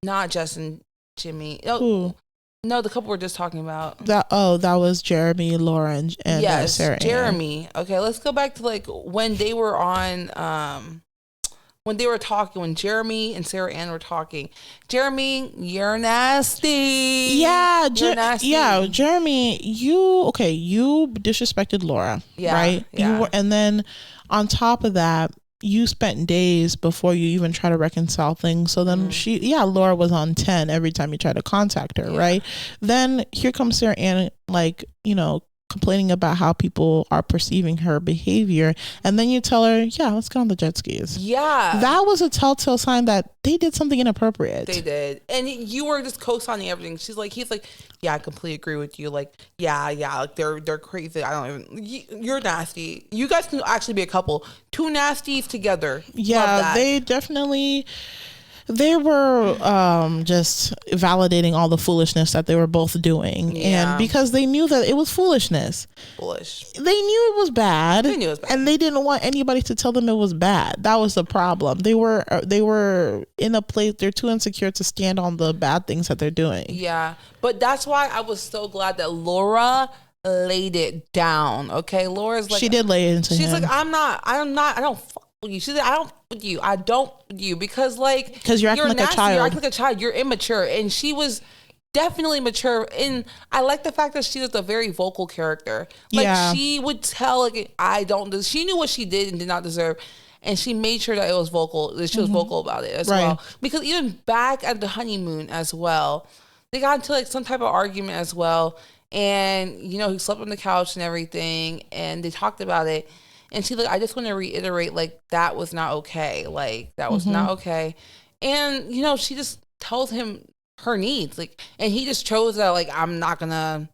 Not Jess and Jimmy. Who? No, the couple we're just talking about. That was Jeremy, Laura, and Sarah Ann. Jeremy. Okay, let's go back to, like, when they were on, when they were talking, when Jeremy and Sarah Ann were talking. Jeremy, you're nasty. Yeah, you're nasty. Yeah, Jeremy, you disrespected Laura, right? Yeah. And then on top of that, you spent days before you even try to reconcile things. So then Laura was on 10 every time you try to contact her, right? Then here comes Sarah Ann, like, complaining about how people are perceiving her behavior, and then you tell her, let's go on the jet skis. That was a telltale sign that they did something inappropriate. They did. And you were just co-signing everything. He's like, I completely agree with you. Like, like, they're crazy. You're nasty. You guys can actually be a couple. Two nasties together. Yeah, they were just validating all the foolishness that they were both doing. And because they knew that it was foolishness. They knew it was bad. And they didn't want anybody to tell them it was bad. That was the problem. They were in a place, they're too insecure to stand on the bad things that they're doing. Yeah. But that's why I was so glad that Laura laid it down. Okay. Laura's like, she did lay it into him. She's like, I don't fuck with you. She's like, I don't with you. I don't with you because you're acting like nasty, a child. You're acting like a child. You're immature. And she was definitely mature. And I like the fact that she was a very vocal character. Like, she would tell, like, she knew what she did and did not deserve. And she made sure that it was vocal, that she was vocal about it as well. Because even back at the honeymoon as well, they got into, like, some type of argument as well. And, he slept on the couch and everything. And they talked about it. And she's like, I just want to reiterate, like, that was not okay. Like, that was not okay. And, she just tells him her needs. Like, and he just chose that, like, I'm not gonna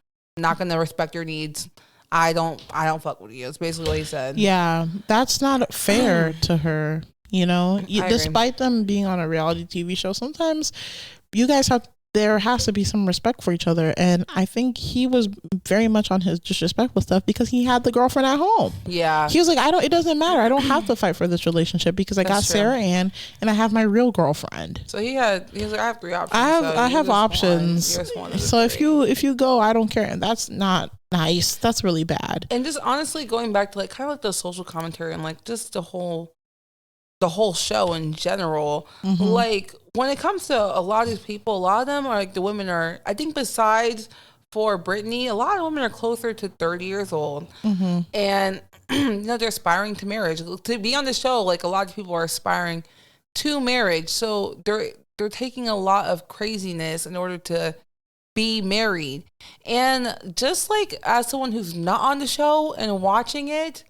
respect your needs. I don't fuck with you. It's basically what he said. Yeah, that's not fair to her. Despite them being on a reality TV show, sometimes you guys have there has to be some respect for each other. And I think he was very much on his disrespectful stuff because he had the girlfriend at home. Yeah. He was like, it doesn't matter. I don't have to fight for this relationship because I got Sarah Ann and I have my real girlfriend. So he was like, I have 3 options. I have options. So if you go, I don't care. And that's not nice. That's really bad. And just honestly going back to like kind of like the social commentary and like just the whole show in general, like when it comes to a lot of these people, a lot of them are like the women are, I think besides for Brittany, a lot of women are closer to 30 years old. And they're aspiring to marriage. To be on the show, like a lot of people are aspiring to marriage. So they're taking a lot of craziness in order to be married. And just like as someone who's not on the show and watching it,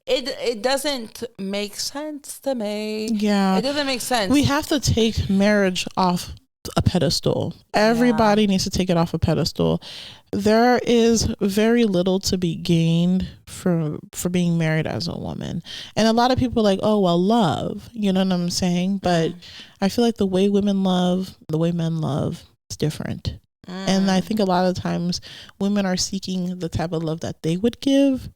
it doesn't make sense to me. Yeah. It doesn't make sense. We have to take marriage off a pedestal. Everybody needs to take it off a pedestal. There is very little to be gained for being married as a woman. And a lot of people are like, oh, well, love. You know what I'm saying? But I feel like the way women love, the way men love is different. And I think a lot of times women are seeking the type of love that they would give.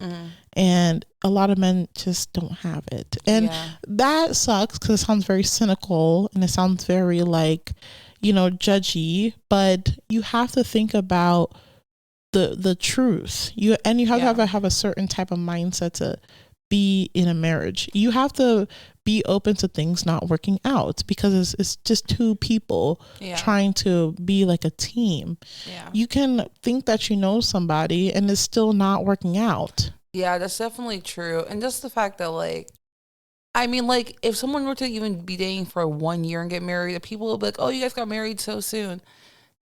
And a lot of men just don't have it. And that sucks because it sounds very cynical and it sounds very like, judgy. But you have to think about the truth. You have to have a certain type of mindset to be in a marriage. You have to be open to things not working out because it's just two people trying to be like a team. You can think that you know somebody and it's still not working out. Yeah, that's definitely true. And just the fact that like, I mean, like if someone were to even be dating for 1 year and get married, the people will be like, oh, you guys got married so soon.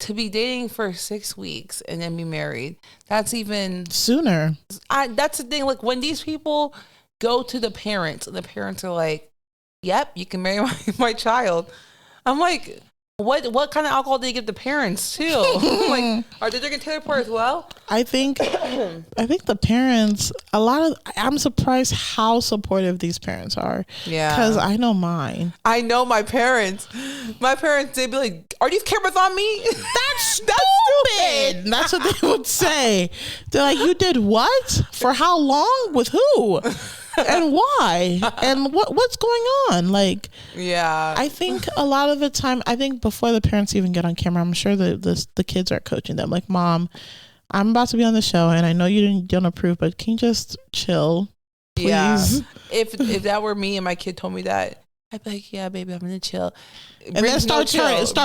To be dating for 6 weeks and then be married, that's even sooner. That's the thing. Like when these people go to the parents and the parents are like, yep, you can marry my child. I'm like, what kind of alcohol do they give the parents too? Like, are they drinking Taylor Port as well? I think the parents, I'm surprised how supportive these parents are. Yeah. Because I know mine. I know my parents. My parents, they'd be like, are these cameras on me? That's stupid. That's what they would say. They're like, you did what? For how long? With who? And why? And what's going on? Like, yeah, I think a lot of the time, before the parents even get on camera, I'm sure the kids are coaching them. Like, Mom, I'm about to be on the show, and I know you don't approve, but can you just chill, please? Yeah. If that were me and my kid told me that, I'd be like, yeah, baby, I'm gonna chill. And then start turning up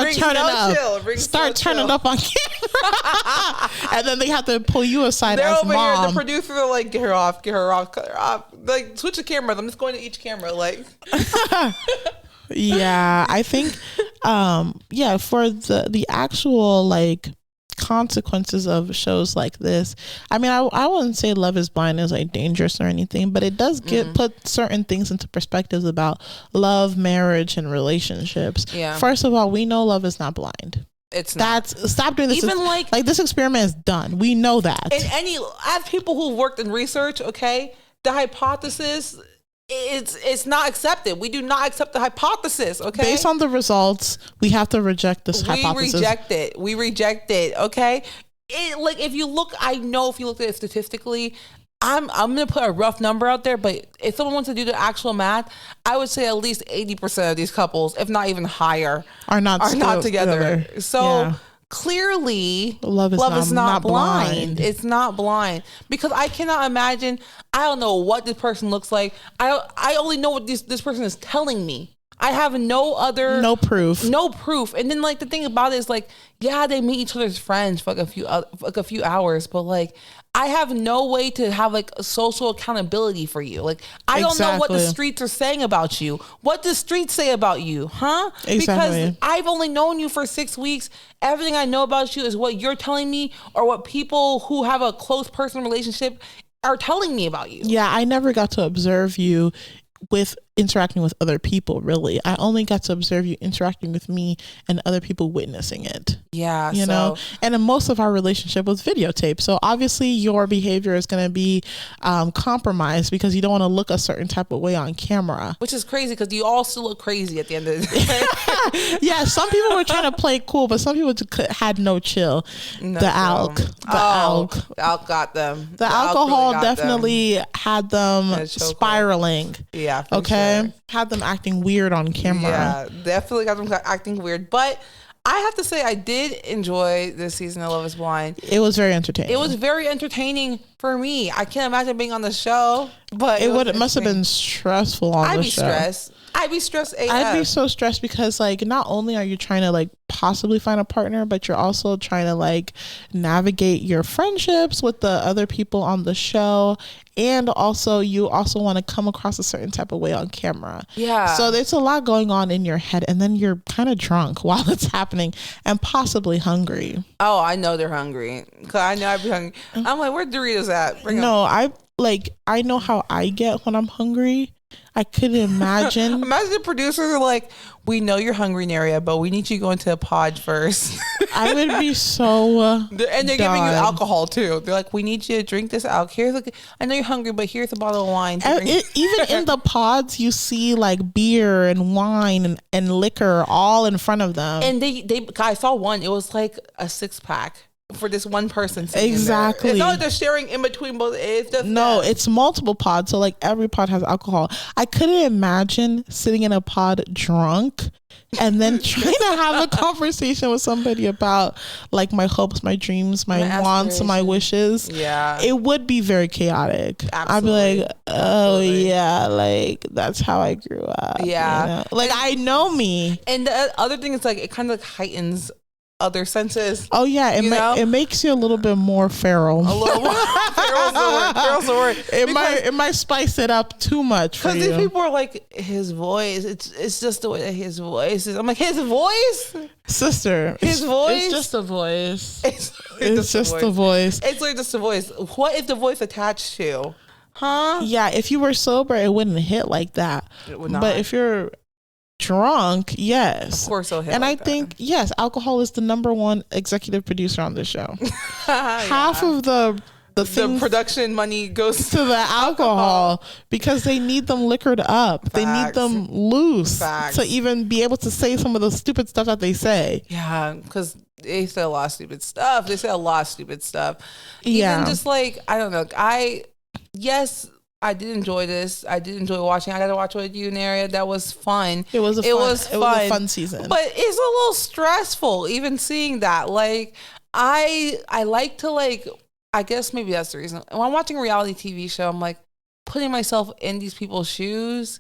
on camera. And then they have to pull you aside. They're as over mom. Here. The producers are like, get her off, cut her off. Like, switch the cameras. I'm just going to each camera. Like, yeah, I think, for the actual like consequences of shows like this, I mean, I wouldn't say Love is Blind is like dangerous or anything, but it does put certain things into perspectives about love, marriage, and relationships. Yeah. First of all, we know love is not blind. It's not. Stop doing this. Even like this experiment is done. We know that. And I have people who've worked in research. Okay, the hypothesis. It's not accepted. We do not accept the hypothesis, okay? Based on the results, we have to reject this hypothesis. We reject it, okay? If you look at it statistically, I'm going to put a rough number out there, but if someone wants to do the actual math, I would say at least 80% of these couples, if not even higher, are not together. So... Yeah. Clearly, love is not blind. It's not blind because I cannot imagine. I don't know what this person looks like. I only know what this person is telling me. I have no proof. And then like the thing about it is like, yeah, they meet each other's friends for like a few hours, but like I have no way to have like a social accountability for you. Like I don't know what the streets are saying about you. What do streets say about you, huh? Exactly. Because I've only known you for 6 weeks. Everything I know about you is what you're telling me or what people who have a close personal relationship are telling me about you. Yeah, I never got to observe you with interacting with other people, really. I only got to observe you interacting with me and other people witnessing it. Yeah. You know, and in most of our relationship was videotaped. So obviously your behavior is going to be compromised because you don't want to look a certain type of way on camera. Which is crazy because you all still look crazy at the end of the day. Yeah, some people were trying to play cool, but some people had no chill. The alk got them. The alcohol really definitely had them spiraling. Yeah. Okay. Sure. Had them acting weird on camera. Yeah, definitely got them acting weird. But I have to say, I did enjoy this season of Love is Blind. It was very entertaining. It was very entertaining for me. I can't imagine being on the show, but it must have been stressful on the show. I'd be stressed AF. I'd be so stressed because like not only are you trying to like possibly find a partner, but you're also trying to like navigate your friendships with the other people on the show, and also you also want to come across a certain type of way on camera. Yeah. So there's a lot going on in your head, and then you're kind of drunk while it's happening and possibly hungry. Oh, I know they're hungry. Cause I know I'd be hungry. I'm like, where Doritos at? I know how I get when I'm hungry. I couldn't imagine. Imagine the producers are like, we know you're hungry, Naria, but we need you to go into a pod first. I would be so and they're giving you alcohol too. They're like, we need you to drink this alcohol. I know you're hungry, but here's a bottle of wine. Even in the pods, you see like beer and wine and liquor all in front of them. And I saw one. It was like a 6-pack. For this one person. Exactly. It's not like they're sharing in between both. It's multiple pods. So like every pod has alcohol. I couldn't imagine sitting in a pod drunk and then trying to have a conversation with somebody about like my hopes, my dreams, my wants, my wishes. Yeah. It would be very chaotic. Absolutely. I'd be like, oh yeah, like that's how I grew up. Yeah. You know? Like I know me. And the other thing is like it kind of like heightens other senses. Oh yeah, it makes you a little bit more feral. A little more. Feral's the word. It might spice it up too much for you. Because these people are like, his voice. It's just the way that his voice is. I'm like, his voice, sister. His voice. It's just a voice. It's just a voice. It's literally just a voice. What is the voice attached to? Huh? Yeah, if you were sober, it wouldn't hit like that. It would not. But if you're drunk, yes, of course it'll hit. And like I think yes, alcohol is the number one executive producer on the show. Half of the production money goes to the alcohol because they need them liquored up. Facts. They need them loose to even be able to say some of the stupid stuff that they say. Yeah, because they say a lot of stupid stuff. Yeah, even just like I don't know. I did enjoy this. I did enjoy watching. I got to watch with you, Naria. That was fun. It was a fun season. But it's a little stressful even seeing that. Like I like to like, I guess maybe that's the reason. When I'm watching a reality TV show, I'm like putting myself in these people's shoes.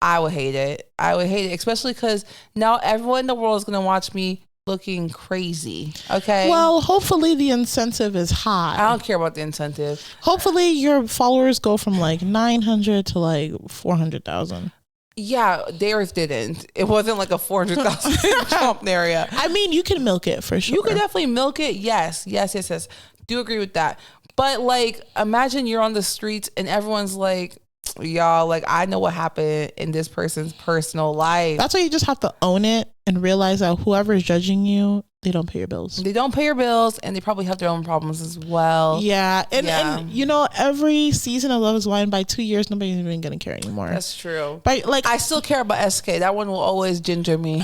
I would hate it. Especially because now everyone in the world is going to watch me looking crazy. Okay. Well, hopefully the incentive is high. I don't care about the incentive. Hopefully your followers go from like 900 to like 400,000. Yeah, theirs didn't. It wasn't like a 400,000 jump area. I mean, you can milk it for sure. You could definitely milk it. Yes. Do agree with that. But like, imagine you're on the streets and everyone's like, y'all, like, I know what happened in this person's personal life. That's why you just have to own it and realize that whoever is judging you, they don't pay your bills. They don't pay your bills, and they probably have their own problems as well. Yeah. And you know, every season of Love is Blind, by 2 years, nobody's even going to care anymore. That's true. But like, I still care about SK. That one will always ginger me.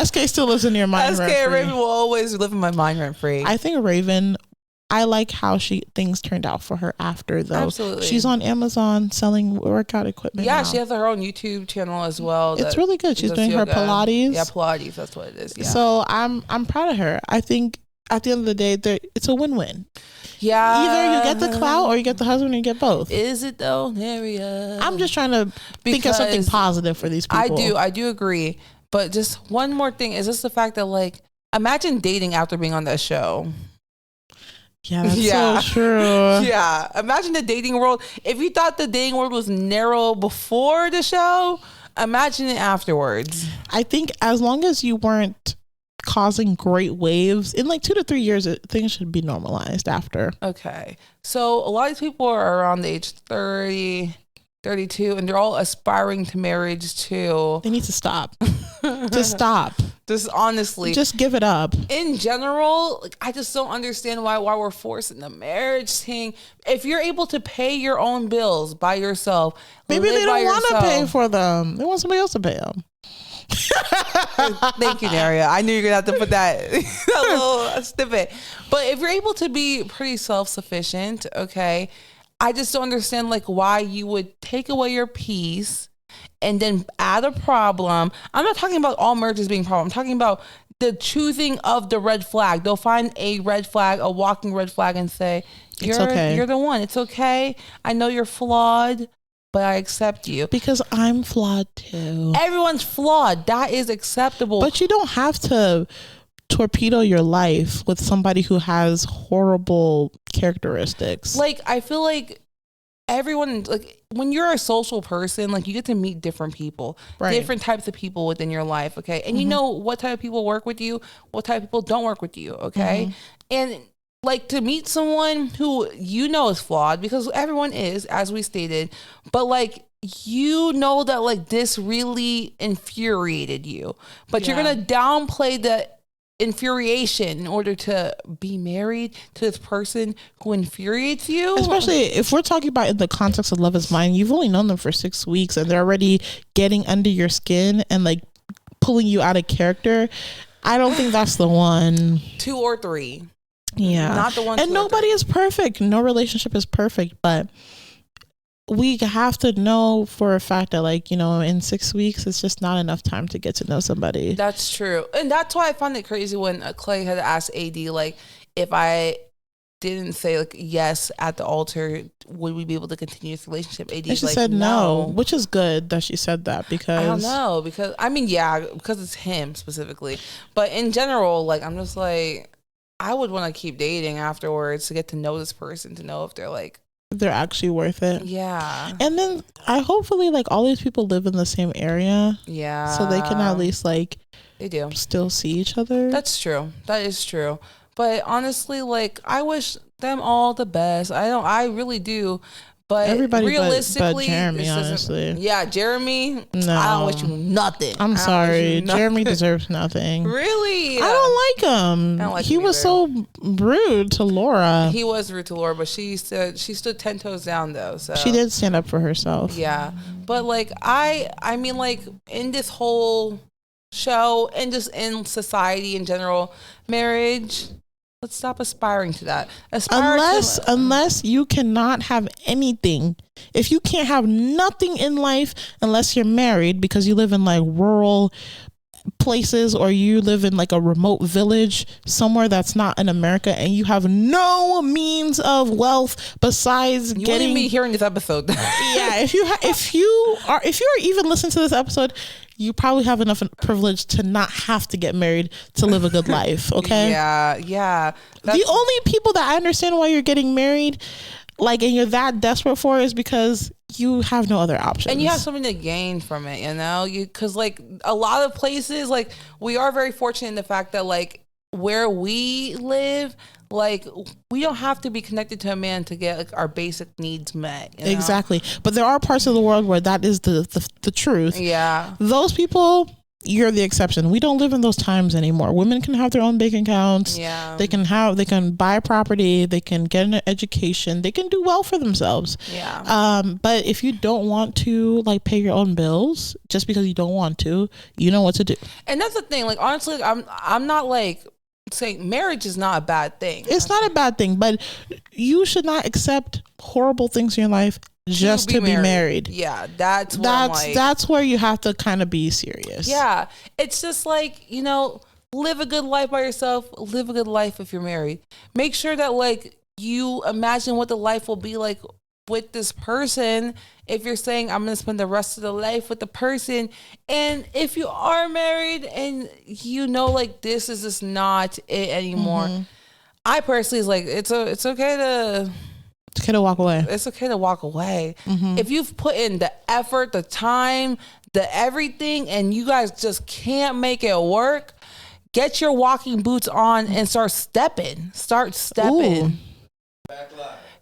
SK still lives in your mind. SK and Raven will always live in my mind rent free. I think Raven, I like how things turned out for her after though. Absolutely. She's on Amazon selling workout equipment. Yeah, now. She has her own YouTube channel as well. It's really good. She's doing her Pilates. Yeah, Pilates. That's what it is. Yeah. So I'm proud of her. I think at the end of the day, it's a win-win. Yeah. Either you get the clout or you get the husband or you get both. Is it though, Naria? I'm just trying to think of something positive for these people. I do agree. But just one more thing is just the fact that like, imagine dating after being on that show. Yeah, that's so true. Yeah. Imagine the dating world. If you thought the dating world was narrow before the show, imagine it afterwards. I think as long as you weren't causing great waves, in like 2 to 3 years, things should be normalized after. Okay. So a lot of these people are around the age 30. 32, and they're all aspiring to marriage too. They need to stop. Just stop. Just honestly, just give it up. In general, like, I just don't understand why we're forcing the marriage thing. If you're able to pay your own bills by yourself, maybe they don't want to pay for them. They want somebody else to pay them. Thank you, Naria. I knew you were gonna have to put that little snippet. But if you're able to be pretty self-sufficient, okay, I just don't understand like why you would take away your peace and then add a problem. I'm not talking about all marriages being a problem. I'm talking about the choosing of the red flag. They'll find a red flag, a walking red flag, and say, "You're okay. You're the one. It's okay. I know you're flawed, but I accept you because I'm flawed too. Everyone's flawed. That is acceptable. But you don't have to torpedo your life with somebody who has horrible characteristics. Like, I feel like everyone, like, when you're a social person, like, you get to meet different people, different types of people within your life, okay? And you know what type of people work with you, what type of people don't work with you, okay? And like, to meet someone who you know is flawed, because everyone is, as we stated, but like, you know that like this really infuriated you, but you're gonna downplay the infuriation in order to be married to this person who infuriates you. Especially if we're talking about in the context of Love Is Blind, you've only known them for 6 weeks and they're already getting under your skin and like pulling you out of character. I don't think that's the one. 2 or 3. Yeah. Not the one. And nobody is perfect. No relationship is perfect, but we have to know for a fact that, like, you know, in 6 weeks, it's just not enough time to get to know somebody. That's true. And that's why I found it crazy when Clay had asked AD, like, if I didn't say, like, yes at the altar, would we be able to continue this relationship? AD and she like, said no, which is good that she said that, because I don't know, because I mean, yeah, because it's him specifically, but in general, like, I'm just like, I would want to keep dating afterwards to get to know this person, to know if they're actually worth it. Yeah. And then I hopefully, like, all these people live in the same area. Yeah. So they can at least, like, they do still see each other. That's true. That is true. But honestly, like, I wish them all the best. I really do. But everybody realistically, but Jeremy, honestly. Yeah, Jeremy, no. I don't wish you nothing. I'm sorry. Jeremy deserves nothing. Really? I don't like him. I don't like he him was so rude to Laura. He was rude to Laura, but she stood 10 toes down, though. So she did stand up for herself. Yeah. But, like, I mean, like, in this whole show and just in society in general, marriage, let's stop aspiring to that. Unless you cannot have anything. If you can't have nothing in life unless you're married, because you live in like rural places or you live in like a remote village somewhere that's not in America, and you have no means of wealth besides getting me hearing this episode. Yeah, if you are even listening to this episode, you probably have enough privilege to not have to get married to live a good life. Okay. Yeah. The only people that I understand why you're getting married, like, and you're that desperate for, is because you have no other options. And you have something to gain from it, you know? Because, like, a lot of places, like, we are very fortunate in the fact that, like, where we live, like, we don't have to be connected to a man to get, like, our basic needs met. You know? Exactly. But there are parts of the world where that is the truth. Yeah. Those people, you're the exception. We don't live in those times anymore. Women can have their own bank accounts. Yeah. They can buy property. They can get an education. They can do well for themselves. Yeah. But if you don't want to, like, pay your own bills just because you don't want to, you know what to do. And that's the thing. Like, honestly, I'm not like saying marriage is not a bad thing. It's not a bad thing, but you should not accept horrible things in your life just to be married. Yeah, that's where you have to kind of be serious. Yeah, it's just like, you know, live a good life by yourself. Live a good life if you're married. Make sure that, like, you imagine what the life will be like with this person. If you're saying I'm gonna spend the rest of the life with the person, and if you are married and you know, like, this is just not it anymore, I personally is like, it's okay to walk away. It's okay to walk away. If you've put in the effort, the time, the everything, and you guys just can't make it work, get your walking boots on and start stepping. Ooh.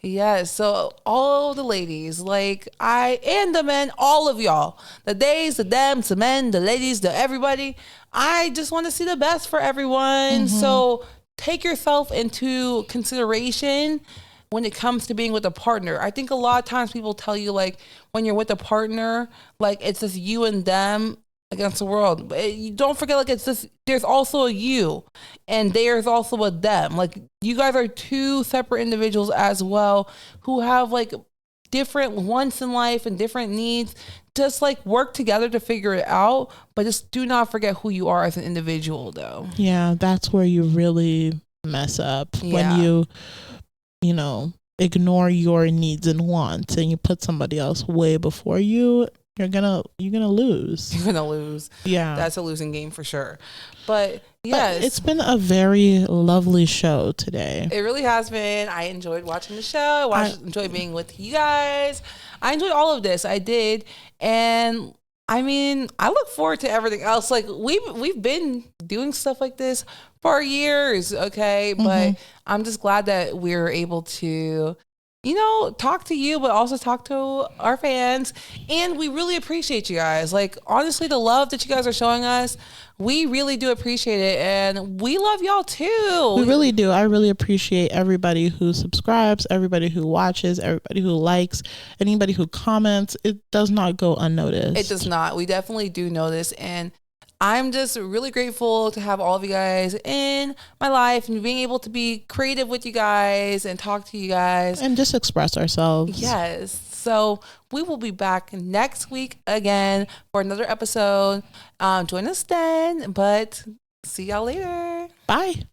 Yes. So all the ladies, like and the men, all of y'all, the theys, the thems, the men, the ladies, the everybody. I just want to see the best for everyone. So take yourself into consideration when it comes to being with a partner. I think a lot of times people tell you like when you're with a partner, like it's just you and them against the world. But you don't forget, like it's just there's also a you, and there's also a them. Like you guys are two separate individuals as well who have like different wants in life and different needs. Just like work together to figure it out, but just do not forget who you are as an individual, though. Yeah, that's where you really mess up when you know, ignore your needs and wants and you put somebody else way before you. You're gonna lose. You're gonna lose. Yeah, that's a losing game for sure. But yes, but it's been a very lovely show today. It really has been. I enjoyed watching the show. I enjoyed being with you guys. I enjoyed all of this. I did, and I mean, I look forward to everything else. Like we've been doing stuff like this for years, okay? But I'm just glad that we're able to, you know, talk to you, but also talk to our fans. And we really appreciate you guys. Like, honestly, the love that you guys are showing us, we really do appreciate it. And we love y'all too. We really do. I really appreciate everybody who subscribes, everybody who watches, everybody who likes, anybody who comments. It does not go unnoticed. It does not. We definitely do notice. And I'm just really grateful to have all of you guys in my life and being able to be creative with you guys and talk to you guys. And just express ourselves. Yes. So we will be back next week again for another episode. Join us then, but see y'all later. Bye.